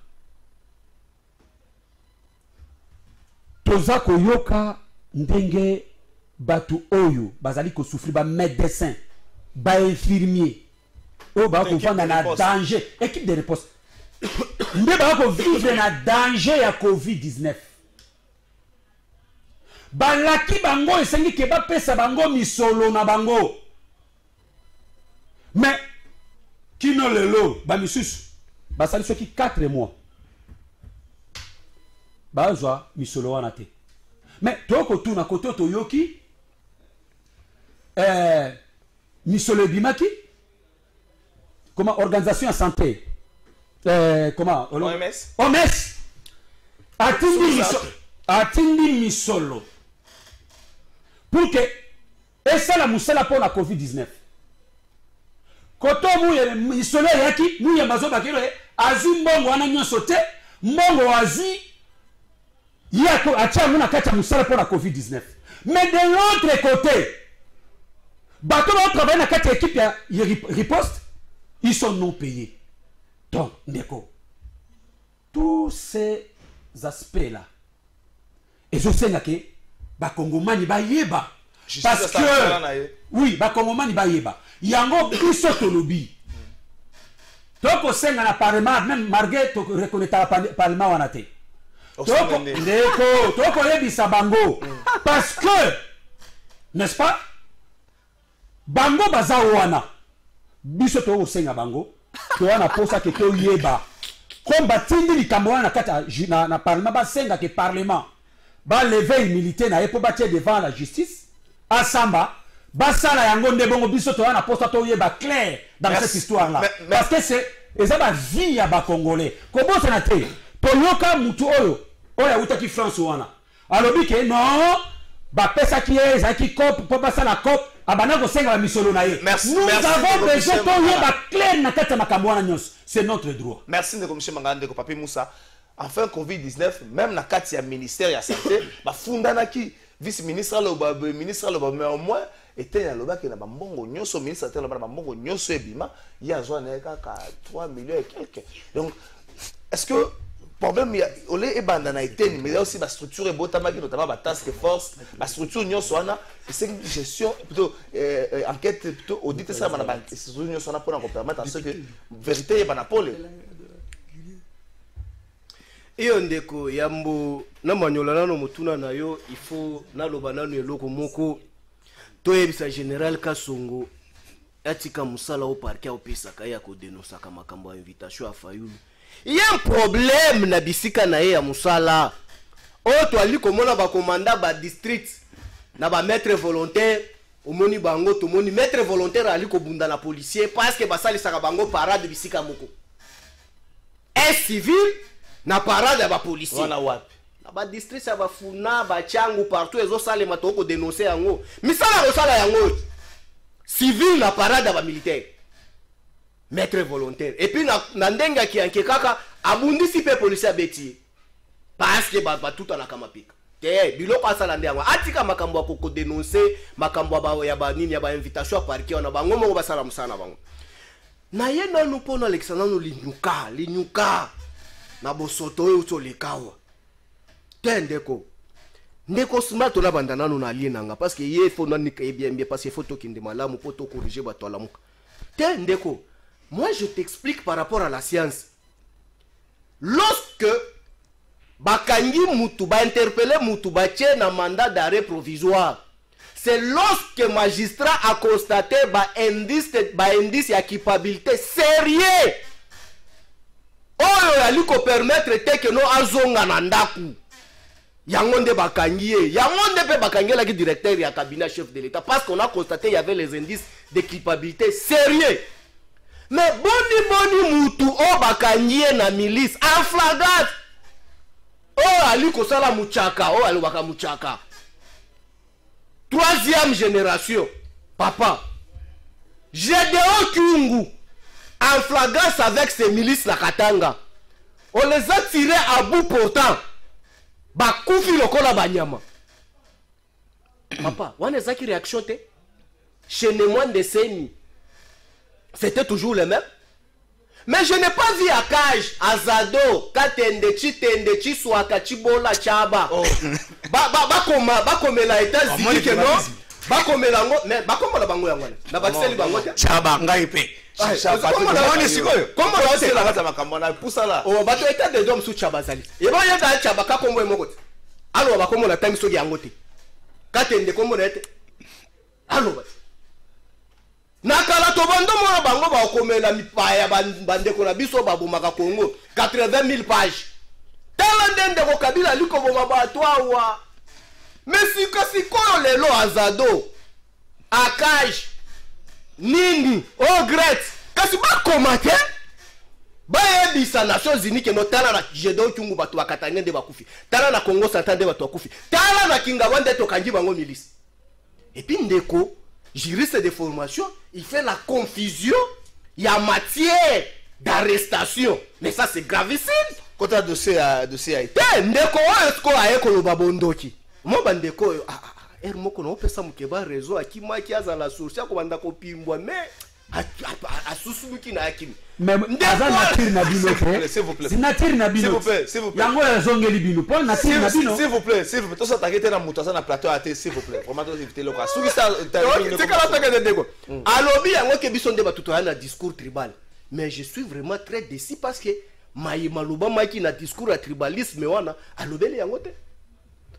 toza koyoka ndenge batu oyo bazali ko souffrir ba médecin ba infirmier o ba ko vanda na danger équipe de riposte ndé ba ko vivre na danger ya Covid-19 balaki bango esengi ke ba pesa bango misolo na bango mais kino lelo ba misusu basali soki 4 mois bazwa misolo wana te mais toko tuna koto toyoki misolo bimaki comment organisation de santé comment OMS atindi misolo pour que esa la musala pour la Covid-19 koto muye misolo yaki muye mazo bakiro azwi mbongo wana nyonso te mbongo azwi yako acha muna kata musala pour la Covid-19 mais de l'autre côté bateau va travailler dans quatre équipes ya riposte ils sont non payés donc ndeko tous ces aspects là et je sais que bakongomani bayeba parce que oui bakongomani bayeba yango biso tolobi toko senga na parlement même malgré to reconnaître parlement wana te toko ndeko toko yebisa bango parce que n'est-ce pas bango baza wana biso to osenga bango to wana posa ke to yeba comme batindi likambo wana kata na parlement ba senga ke parlement ba lever militaire na epo batie devant la justice asamba basala yango nde bongo biso to wana posa to yeba clair dans cette histoire là parce que c'est eza ba vie ya ba congolais ko bosa na te to yoka mutu oyo uta ki France wana alobi ke non ba pesa ki eza ki cop po pasa la cop abana ko senga misolo na ye. Nous avons besoin de yeba clair na kata makambo wana nyos. C'est notre droit. Merci de monsieur Mangande ko Papi Moussa. Enfin Covid-19 même na kati ya ministère ya santé ba fundana ki vice-ministre le ministre le mais au moins était ya loba ke na mbongo nyonso ministre te loba na mbongo nyonso ebima ya zwa na ka 3 millions et quelques. Donc est-ce que problème olé et banda na été mais il y a aussi la structure et botamaki notamment la task force la structure nyo soana c'est une gestion plutôt enquête plutôt audit ça bana structure nyo soana pour permettre à ce que vérité bana pole iyo ndeko yambo na manyola nano mutuna na yo il faut na loba nano eloko moko to yebisa général Kasongo atika musala au parquet au pesa kaya ko dénoncer ka makambo invitation à Fayulu. Il y a un problème na bisika na ye ya musala. O to ali komona ba commanda ba district na ba maître volontaire omoni bango to moni maître volontaire ali ko bunda na policier parce que basali saka bango parade bisika moko. Un civil na parade ba policier. Wana wapi? Na ba district ya ba funa ba changu partout ezo sale matoko dénoncer yango. Misala ko sala yango. Civil na parade ba militaire. Maître volontaire et puis na ndenga ki anke kaka abundisi pe policier beti parce que ba tout na kamapika te biloko asala ndenga atika makambo ko dénoncer makambo ya ba nini ya ba invitation à parquet na bango mo basala musana bango na ye na nous pona Alexandre no linyuka na bosoto yo to likawa te ndeko smart na bandana no na lienanga parce que ye faut na nika bien parce que faut to kinde malamu pour to corriger ba to alamuka te ndeko. Moi, je t'explique par rapport à la science. Lorsque Bakangi Moutou ba interpellé Moutou ba tient un mandat d'arrêt provisoire, c'est lorsque le magistrat a constaté indice ya culpabilité sérieux. Oh, il faut permettre que nous azonga nandaku. Yangonde Bakangi, Yangonde pe Bakangi la directeur et cabinet chef de l'État parce qu'on a constaté qu'il y avait les indices de culpabilité sérieux. Mais boni mutu o bakanyie na milice en flagrant o ali ko sala muchaka o ali waka muchaka troisième génération Papa, Gédéon Kyungu, en flagrance avec ses milices la Katanga, on les a tirés à bout portant. Bakoufi lokola banyama. Papa, on a qui réaction te? Chez Némoine de Seni, c'était toujours le même. Mais je n'ai pas vu à Cage, à Zado, Tendechi, Swaka, Chibola, Chaba. Bakome la États-Unis que non. Bakome la ngo, mais bakome la bango yango. Na bakiseli bango te. Chaba ngaipe. Comment on sait la race makamona poussa là. Oh, bato état de dom sous Chaba zali. Et ba yenda Chaba ka kombo emokote. Alors bakome la tangi soki yango te. Katende kombo na ete. Alors ba. Nakala to bando mona bango ba komela mipaya bandeko na biso babomaka Congo 80 000 pages. Tala ndende ko Kabila liko boma bato awa. Mais si koyo lelo azado Akaj nini ogret kasi ba komate ba yebisa Nations Unies ke no tala na Gédéon Kyungu bato bakatanga nde bakufi tala na Congo Central nde bato bakufi tala na Kingabwa nde to kangi bango milice. Et puis ndeko juriste de formation, il fait la confusion, il y a matière d'arrestation. Mais ça c'est gravissime. Quand un dossier a été. Ndeko est-ce qu'on a école babondoki. Moi bandeko moko no pesa mukeba réseau akima ki aza la source ko banda ko pimbwa mais asusubuki na akimi. Mais aza natir na bino pe. S'il vous plaît. Si natir na bino. S'il vous plaît. Yango ya zongeli bino. Pour natir na bino. S'il vous plaît. Tout ça t'inquiète na muto ça na plateau à thé s'il vous plaît. Vraiment to éviter le quoi. Souki ça c'est quand on t'a ndeko. Alobi yango ke biso nde batuto na discours tribal. Mais je suis vraiment très déçu parce que Maïma Loba maki na discours à tribalisme wana alobeli yango te.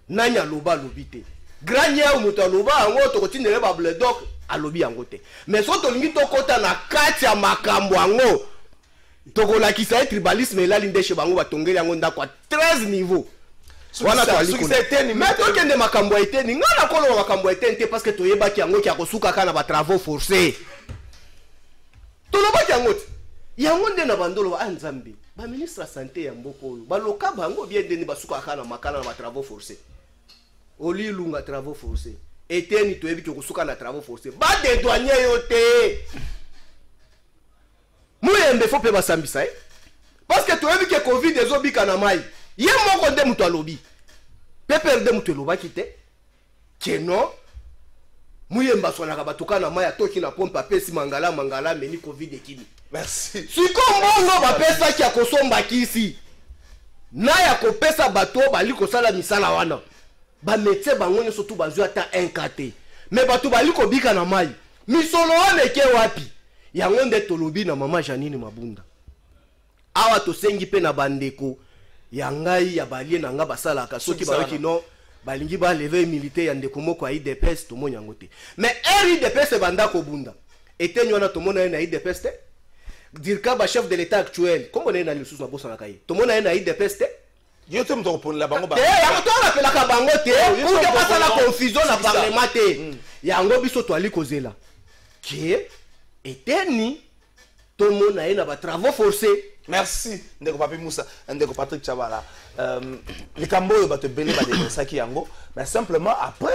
Nanya loba lobite. Grania umuto loba yango to kotinele ba bledok alobi yango te. Mais so to lingi to kota na kati ya makambo yango. Tokola kisa tribalisme la linde chez bango batongeli yango ndako 13 niveaux. Voilà to ali. Mais to kende makambo eteni ngana kolo makambo eteni parce que to yebaki yango ki akosuka kana ba travaux forcés. To lobaki yango te. Yango nde na bandolo ba Nzambe. Ba ministre santé ya mboko oyo. Ba loka bango bien ndeni basuka kana makana na ba travaux forcés. Oli lunga travaux forcés. Eteni to yebi kosuka na travaux forcés. Ba de douanier yote. Muyembe faut pe basambisa parce que to yebi ke Covid ezobika na mai. Ye moko nde muto alobi. Pepe de muto loba kite. Keno Muyemba sonaka batuka na mai atoki na pompe apesi mangala meni Covid ekini. Merci. Siko mbongo bapesa ki akosomba kisi. Na ya kopesa bato bali kosala misala wana. Ba médecin bango nyoso tu bazwa ata 1 mais bato bali kobika na mai. Misolo wana ke wapi? Yango nde tolobi na mama Janine Mabunda. Awa to sengi pe na bandeko ya ngai ya balie na nga basalaka soki bayoki no balingi ba lever militaire ya ndeko moko ya IDPS to monyango te. Mais IDPS banda ko bunda. Etenyo na to mona na IDPS te. Dirka ba chef de l'état actuel. Comment on na le sous na bossa na kai. To mona na IDPS te. Yo te mto pour la bango ba. Ya to la pela ka bango te. Pour que pas la confusion na parlement te. Yango biso to ali kozela. Ki eteni to mona na ba travaux forcés. Merci ndeko papi Moussa ndeko Patrick Chabala les cambo ba te belé ba de ça qui yango mais simplement après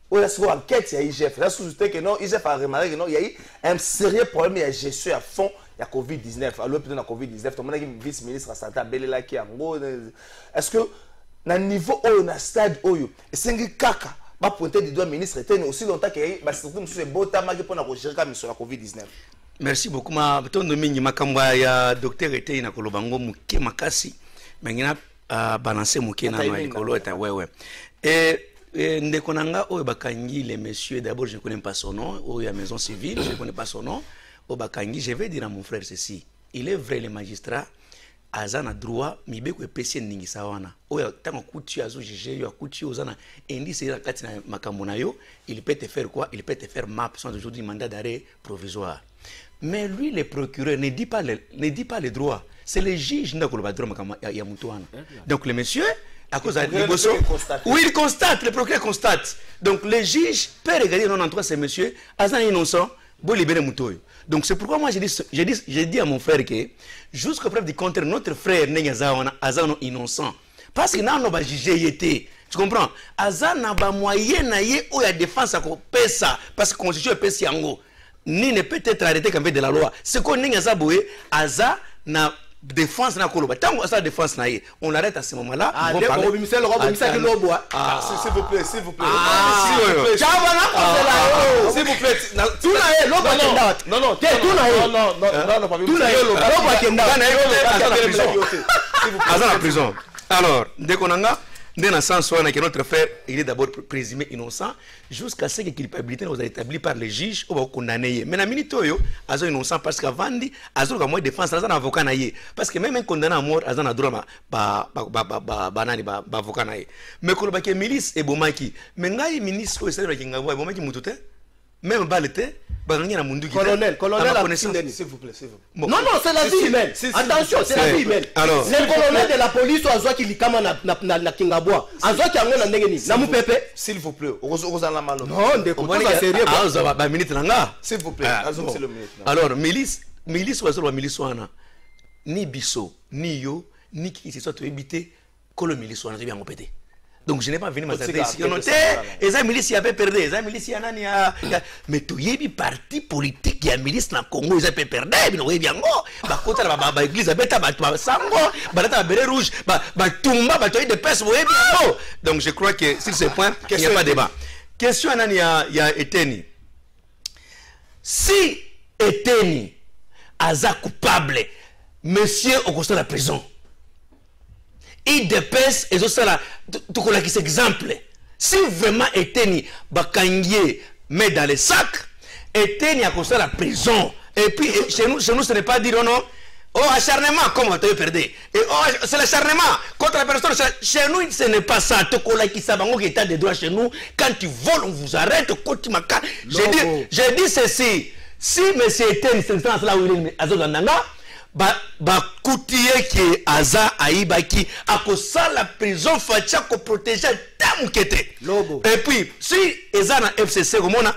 on a sur enquête il y a IGF là sous-jeté que non IGF a remarqué que non il y a eu un sérieux problème il y a gestion à fond il y a Covid-19 alors peut-être na Covid-19 tout le monde qui vice-ministre à santé belé là qui yango est-ce que na niveau au na stade oyo esengi kaka ba pointer du doigt ministre était aussi longtemps que ba surtout monsieur Botama qui pour na gérer comme sur la Covid-19. Merci beaucoup. Ma tondo mingi makamba ya docteur était na kolobango muke makasi mengina balancer muke na likolo eta wewe ndeko nanga oyo bakangi les messieurs d'abord je ne connais pas son nom oyo ya maison civile je ne connais pas son nom o bakangi je vais dire à mon frère ceci il est vrai le magistrat azana droit mibeko epesi ningi sawana oyo tango kuti azo juger yo kuti ozana indice ya kati na makambo na yo il peut te faire quoi il peut te faire map sans aujourd'hui mandat d'arrêt provisoire. Mais lui, le procureur, ne dit pas le droit. C'est le juge qui a le droit. Donc le monsieur, à cause de Liboso, oui, il constate, le procureur constate. Donc le juge peut regarder non entre ces messieurs, Azan innocent, bon libérer Moutoy. Donc c'est pourquoi moi j'ai dit à mon frère que, jusqu'à preuve du contraire, notre frère n'est Azan innocent. Parce que nous avons jugé, il était. Tu comprends? Aza na ba moyen na ye ou ya défense ko pesa parce que constitution pesa yango. Ni ne peut être arrêté comme de la loi. Ce qu'on ninga za boye aza na défense na koloba. Tant que ça défense na ye, on arrête à ce moment-là. Ah, s'il vous plaît, s'il vous plaît. S'il vous plaît. S'il vous plaît. Tout na l'eau bakenda. Non, non, tout na la prison. Alors, dès qu'on a dans le sens où notre frère il est d'abord présumé innocent jusqu'à ce que la culpabilité soit établie par le juge ou condamné. Mais dans minute yo azo innocent parce qu'avant dit azo comme défense azo avocat na ye parce que même un condamné à mort azo na droit ba avocat na ye. Mais ko ba ke milice e bomaki mais ngai ministre o esala ki ngabo e bomaki mutute même balete bangangi na mundu ki colonel s'il vous plaît. Non, non, c'est la vie humaine. Attention, c'est la vie humaine. Alors, le colonel de la police azwa ki likama na Kingabwa. Azwa ki ango na ndengeni. Na mu pepe. S'il vous plaît. Oza la malo. Non, ndeko ça sérieux. Ah, ça ba minute nanga. S'il vous plaît. Azo c'est le minute. Alors, milice wa milice wana ni biso, ni yo, ni qui se soit évité que le milice wana bien pété. Donc je n'ai pas venu m'attarder ici. Et ça milice y a pas perdu. Ça milice y a nani a mais tu y es parti politique qui a milice na Congo ils a pas perdu. Mais on est bien go. Ba kota ba église beta ba sango, ba ta beret rouge, ba tumba ba toy de peste on est bien go. Donc je crois que sur ce point il n'y a pas débat. Question à nani ya Eteni. Si Eteni aza coupable, monsieur au constat de la prison. Il dépasse et ça là tout qu'on a qui exemple. Si vraiment Eteni bakangier met dans les sacs, Eteni a construit la prison. Et puis chez nous ce n'est pas dire non. Oh acharnement comment tu veux perdre. Et oh c'est l'acharnement contre la personne. Chez nous ce n'est pas ça. Tout qu'on a qui sabango qui état de droit chez nous. Quand tu voles on vous arrête. Quand tu m'as j'ai dit ceci. Si monsieur Eteni c'est là où il est azonanga. Koutiye qui aza aibaki akosa la prison fatia ko protéger tamukete lobo et puis si ezana FCC komona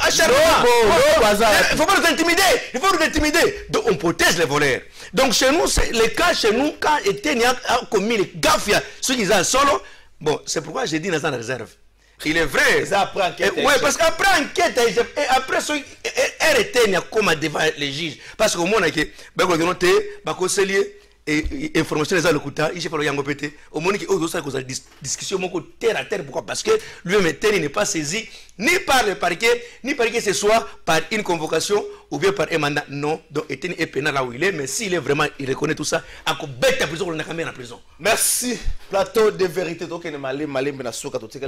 acharnement il faut pas nous intimider donc on protège les voleurs donc chez nous c'est le cas chez nous quand Eteni a commis les gaffes ceux qui sont solo bon c'est pourquoi j'ai dit dans la réserve. Il est vrai. Oui, parce qu'après enquête, et après, Eteni a comme devant les juges. Parce qu'au moins, il y a et information les allocuta, il faut le yango pété. Au moins, il y a une discussion terre à terre. Pourquoi? Parce que lui-même, il n'est pas saisi ni par le parquet, ni par que ce soit par une convocation ou bien par un mandat. Non, donc Eteni est pénal là où il est, mais s'il est vraiment, il reconnaît tout ça, à quoi bête à prison, on a quand même en prison. Merci. Plateau de vérité. Donc, on est malé,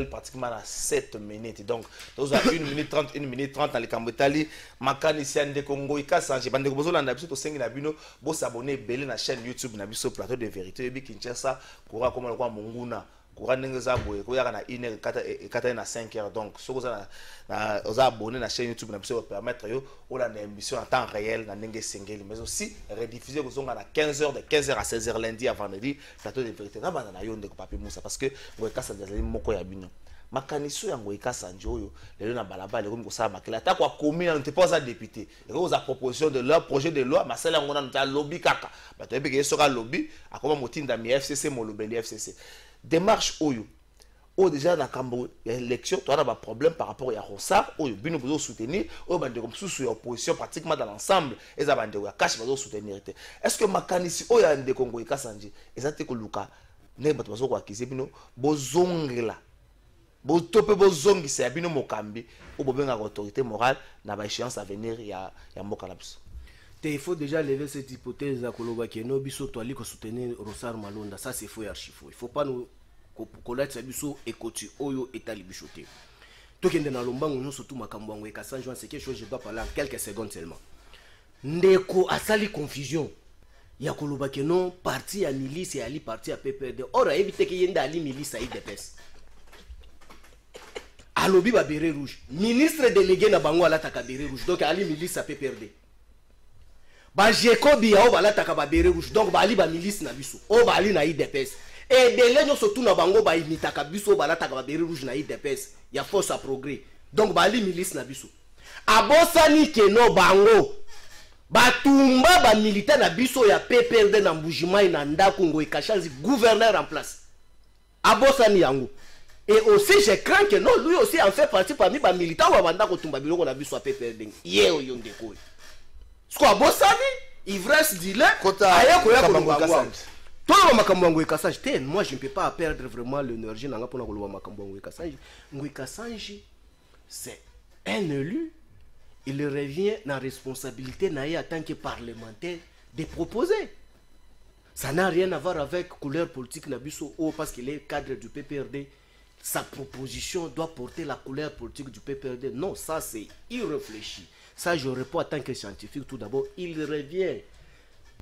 pratiquement à 7 minutes. Donc, nous avons 1 minute 30, 1 minute 30 dans les Cambotali. Makani Sian de Congo, Ika Sanji, Bande Bozo, Landa Biso, Sengi Nabino, vous s'abonner, belé na chaîne YouTube, Nabiso, Plateau de vérité, Ebi Kinshasa, Koura, comme le roi Monguna. Koura Nengezaboué, Koura na 1h, 4h na 5h. Donc, si vous avez abonné à la chaîne YouTube, vous permettre de faire une émission en temps réel, mais aussi rediffuser à 15h, de 15h à 16h lundi à vendredi, Plateau de vérité. Parce que vous avez cassé des moko ya bino. Makaniso yango ikasanji oyo lelo na balabala ko mikosa makela ta kwa commune n'était pas député et aux proposition de leur projet de loi masala yango na nta lobby kaka bato ebeke soka lobby akoma motinda mi FCC molobeli FCC démarche oyo o déjà na kambo élection tu as un problème par rapport à Rossard oyo bino bozo soutenir o bande comme sous opposition pratiquement dans l'ensemble et za bande ya cash bozo soutenir est-ce que makanisi oyo ande Congo ikasanji ezate ko luka ne bato bazo ko akize bino bozongela botope bozongisa bino mokambi ou bobenga autorité morale na ba échéance à venir ya mboka na biso. Il faut déjà lever cette hypothèse à Koloba qui no biso to ali ko soutenir Rossard Malonda, ça c'est faux et archi faux. Il faut pas nous connaître ça biso ekoti oyo etali bichoté. To kende na lombango no surtout makambo ngo ekasanjo c'est quelque chose je dois parler en quelques secondes seulement. Ndeko asali confusion. Ya Koloba qui no parti à milice et ali parti à PPRD. Ora éviter que yenda ali milice à IDPS. Alobi ba beret rouge. Ministre délégué na bango ala taka beret rouge. Donc ali milice à PPRD. Ba Jacobi ya o bala taka ba beret rouge. Donc ba ali ba milice na biso. O ba ali na IDPS. Et de lenyo surtout na bango ba imitaka biso bala taka ba beret rouge na IDPS. Ya force à progrès. Donc ba ali milice na biso. Abosani ke no bango. Ba tumba ba militaire na biso ya PPRD na Mbujimai na ndako ngo ekashanzi gouverneur en place. abosani yango. Et aussi je crains que non, lui aussi en fait partie parmi les militants ou banda ko tumba biloko na biso PPRD. Ye oyo ndeko. Sko abosani ivresse dile aya ko ya ko ngwa. Toi makambo ngwe Kassange te, moi je ne peux pas perdre vraiment l'énergie nanga pona ko makambo ngwe Kassange. Ngwe Kassange c'est un élu, il revient dans la responsabilité en tant que parlementaire de proposer. Ça n'a rien à voir avec la couleur politique Nabiso parce qu'il est cadre du PPRD. Sa proposition doit porter la couleur politique du PPRD. Non, ça c'est irréfléchi. Ça je réponds en tant que scientifique tout d'abord. Il revient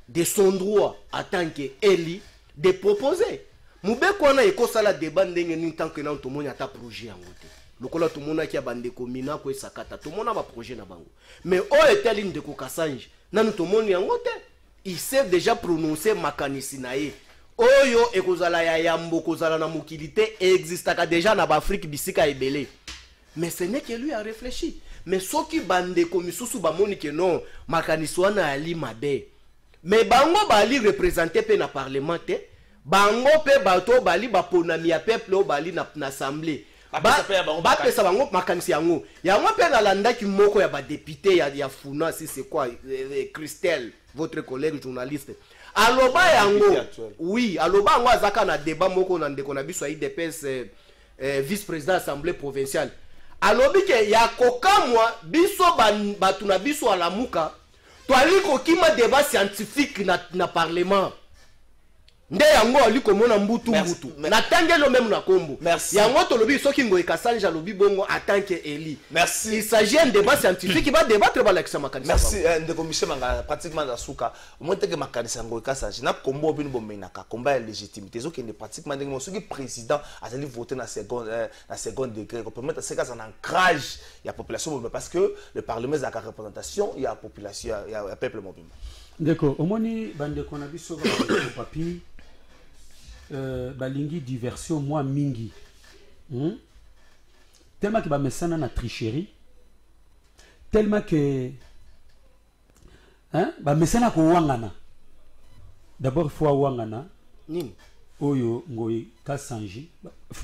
de son droit en tant qu'élu de proposer. Moubeko na eko sala débat ndenge ni tant que na tout monde ata projet en côté. Lokola tout monde qui a bande komina ko sakata tout monde a projet na bango. Mais o était ligne de Kassange. Nanu tout monde en côté. Il sait déjà prononcer makanisi na ye. Oyo ekozala ya yambo kozala na mokilité existaka déjà na Afrique bisika ebele. Mais ce n'est que lui a réfléchi. Mais ceux qui bande komisusu ba moni que non makanisi wana ali mabe. Mais bango bali représenter pe na parlement te. Bango pe bato bali baponami ya peuple o bali na assemblée. Ba pesa bango makanisi yango. Yango pe na landa ki moko ya ba député ya Funa si c'est quoi Christelle, votre collègue journaliste. Aloba yango. Oui, aloba yango azaka na débat moko na ndeko na biso IDPS vice-président assemblée provinciale. Alobi ke ya kokamwa biso batu na biso alamuka. Toali kokima débat scientifique na parlement. Nde yango ali komona mbutu mbutu. Na tangelo même na kombo. Yango tolobi soki ngoy Kassange alobi bongo en tant que Eli. Merci. Il s'agit d'un débat scientifique qui va débattre ba lakisa makanisa. Merci ndeko Michel Manga pratiquement la souka. Moi teke makanisa ngoy Kassange na kombo bino bomenaka combat de légitimité zo qui est pratiquement ndenge mo soki président azali voter na second degré pour permettre c'est un ancrage il y a population parce que le parlement a la représentation il y a population il y a peuple mobile. Ndeko omoni bandeko na biso ba papi balingi diversion moi mingi tellement que ba mesana na tricherie tellement que ba mesana ko wangana d'abord il faut wangana nini oyo ngoy Kassange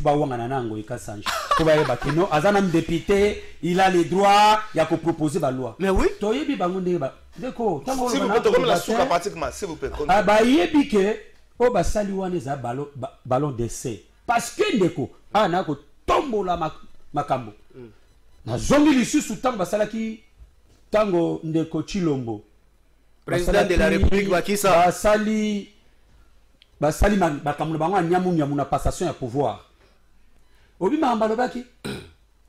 ba wangana na ngoy Kassange ko ba yeba que non azana député il a les droits ya ko proposer ba loi mais oui to yebi bango ndenge ba ndeko tango si vous pouvez comme la souka pratiquement s'il vous plaît ba yebi que o basali wana eza ballon d'essai parce que ndeko ana ko tombola makambo na zongi lisusu tango basalaki tango ndeko Chilombo président de la République bakisa basali makambo bango nyamu na passation ya pouvoir obi mambalo baki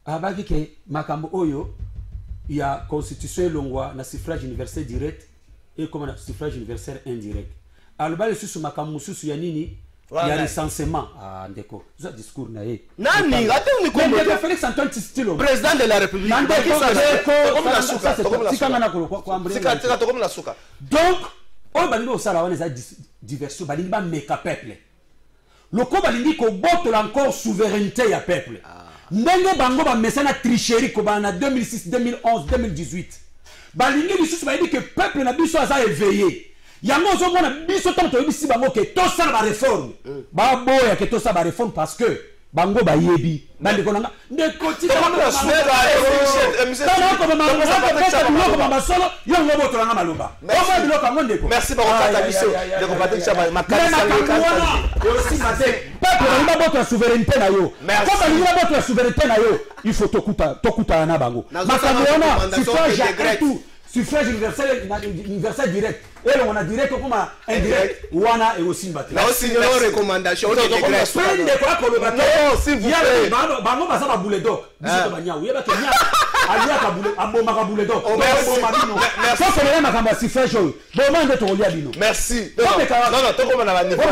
abaki ke makambo oyo ya constitution elongwa na suffrage universel direct et comme na suffrage universel indirect alobali susu makambo susu ya nini ya recensement ndeko za discours na ye nani ate ni kombo ndeko Félix Antoine Tshisekedi président de la République comme la souka tikanga na koloko kwa ambre tika comme la souka donc on balingi osala wana za diversion balingi ba meka peuple loko balingi ko botola encore souveraineté ya peuple ndenge bango ba mesana tricherie ko bana 2006 2011 2018 balingi lisusu balingi que peuple na biso aza éveillé yango zo mona biso tanto yebisi bango ke to sala ba réforme ba boya ke to sala ba réforme parce que bango ba yebi bande ko nanga de koti ka comme la souka merci beaucoup Katabiso de compatir ça makanisa aussi peuple na boto souveraineté na yo comme na boto souveraineté na yo il faut tokuta na bango makamona suffrage universel direct et on a direct comme indirect wana et aussi battre là aussi nos recommandations de grèce de quoi pour le bateau si vous plaît bango basa ba boule d'or biso ba nya uyeba ke nya alia ka boule aboma ka boule d'or merci ça c'est la makamba suffrage bon de to lia bino merci non to comme na ba niveau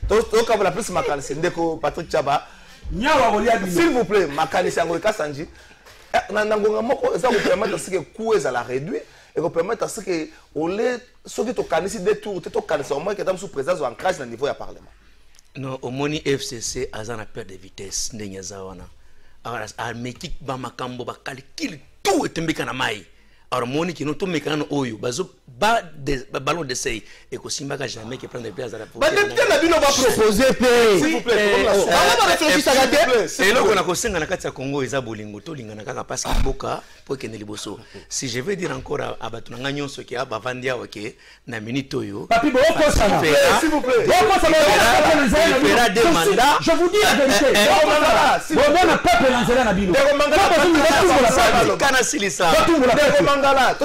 to comme la plus makanisi ndeko Patrick Chaba nya wa lia bino s'il vous plaît makanisi ngo Kassange na ngonga moko ça vous permettre ce que coût est à la réduire et vous permettre à ce que au lieu ceux qui tokanisi des tours te tokanisa au moins que dans sous présence ou ancrage na niveau ya parlement non au moni FCC azana perte de vitesse ndenge za wana alors a mekik ba makambo ba calcul tout etembika na mai harmonique no to mekano oyo bazo ballon d'essai et ko simbaka jamais que prendre des places à la ba député na bino ba proposer pe s'il vous plaît on va réfléchir ça gâter et loko na ko senga na kati ya Congo eza bolingo to lingana kaka parce que boka po kende liboso si je veux dire encore à batu na nyonso ki aba vandia oke na minute oyo papi bo ko ça s'il vous plaît fera des mandats je vous dis la vérité bon na peuple lanzela na bino kana silisa mangala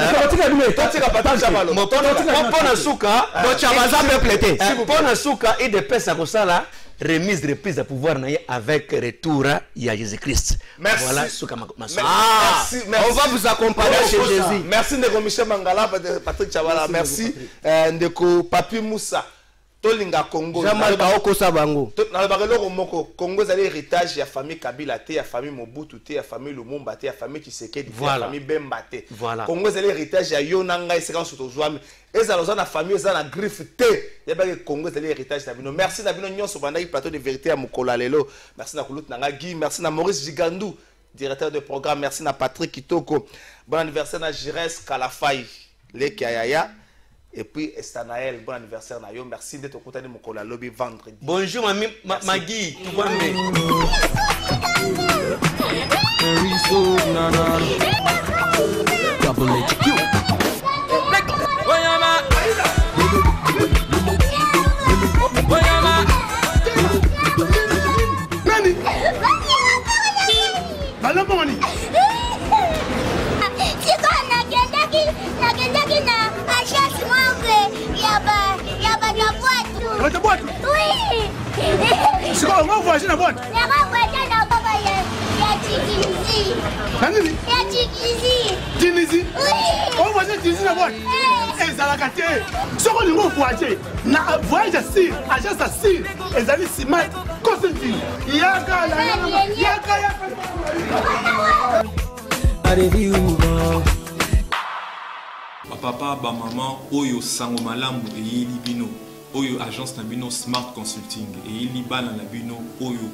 mpona suka bochabaza peuple te mpona suka et de pesa kosala remise de reprise de pouvoir naie avec retour à Jésus-Christ. Merci. Voilà suka Merci. On va vous accompagner chez Jésus. Merci Ndeko Michel Mangala, Patrick Chabala. Merci Ndeko Papi Moussa. Tolinga Congo. Jamal Baoko Sabango. Dans le barrel Moko, Congo c'est l'héritage de la famille Kabila, de la famille Mobutu, de la famille Lumumba, de la famille Tshisekedi, de la famille Bemba. Voilà. Congo c'est l'héritage de Yonanga et Sekan Sotozouame. Et ça dans la famille, ça la griffe T. Il y a pas que Congo c'est l'héritage de Nabino. Merci Nabino Nyon sur le plateau de vérité à Mukola Lelo. Merci na Koulout Nanga Guy, merci na Maurice Gigandou, directeur de programme. Merci na Patrick Kitoko. Bon anniversaire na Jires Kalafai, les Kayaya. Et puis Estanaël, bon anniversaire Nayo. Merci d'être au côté de Mukola Lobby vendredi. Bonjour Magui, tout va bien. Nani? Balaboni. Votre boîte? Oui. C'est quoi? On va voyager la boîte? On va voyager la boîte. Il y a Nani? Tunisie? Oui. On va voyager Tunisie la boîte? Eh, Zalakate. Ce qu'on va voyager, na voyage assis, agence assis, et allez s'y mettre. Consulting. Yaka. Papa, maman, oyo sango malamu et yeli bino. Oyo agence na bino Smart Consulting et yeli bana na bino oyo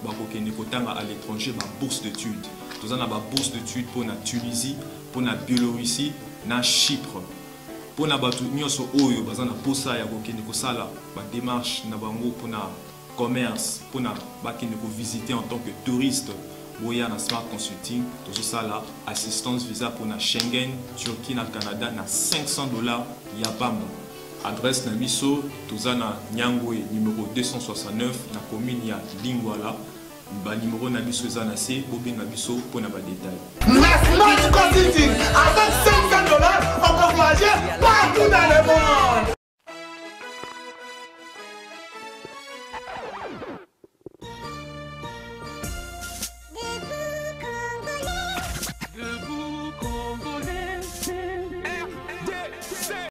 bakokende kotanga à l'étranger ba bourse d'études. Tous en a ba bourse d'études pour na Tunisie, pour na Biélorussie, na Chypre. Pour na batu nyonso oyo bazana posa ya kokende kosala ba démarche na bango pour na commerce, pour na bakende ko visiter en tant que touriste. Boya na Smart Consulting, tout ça là, assistance visa pour na Schengen, Turquie, na Canada, na $500 Yapam. Adresse na biso, tout na Nyangwe, numéro 269, na commune ya Lingwala. Ba numéro na biso za na C, bobe na biso pour na ba détail. Na Smart Consulting, avec $500, on peut voyager partout dans le monde.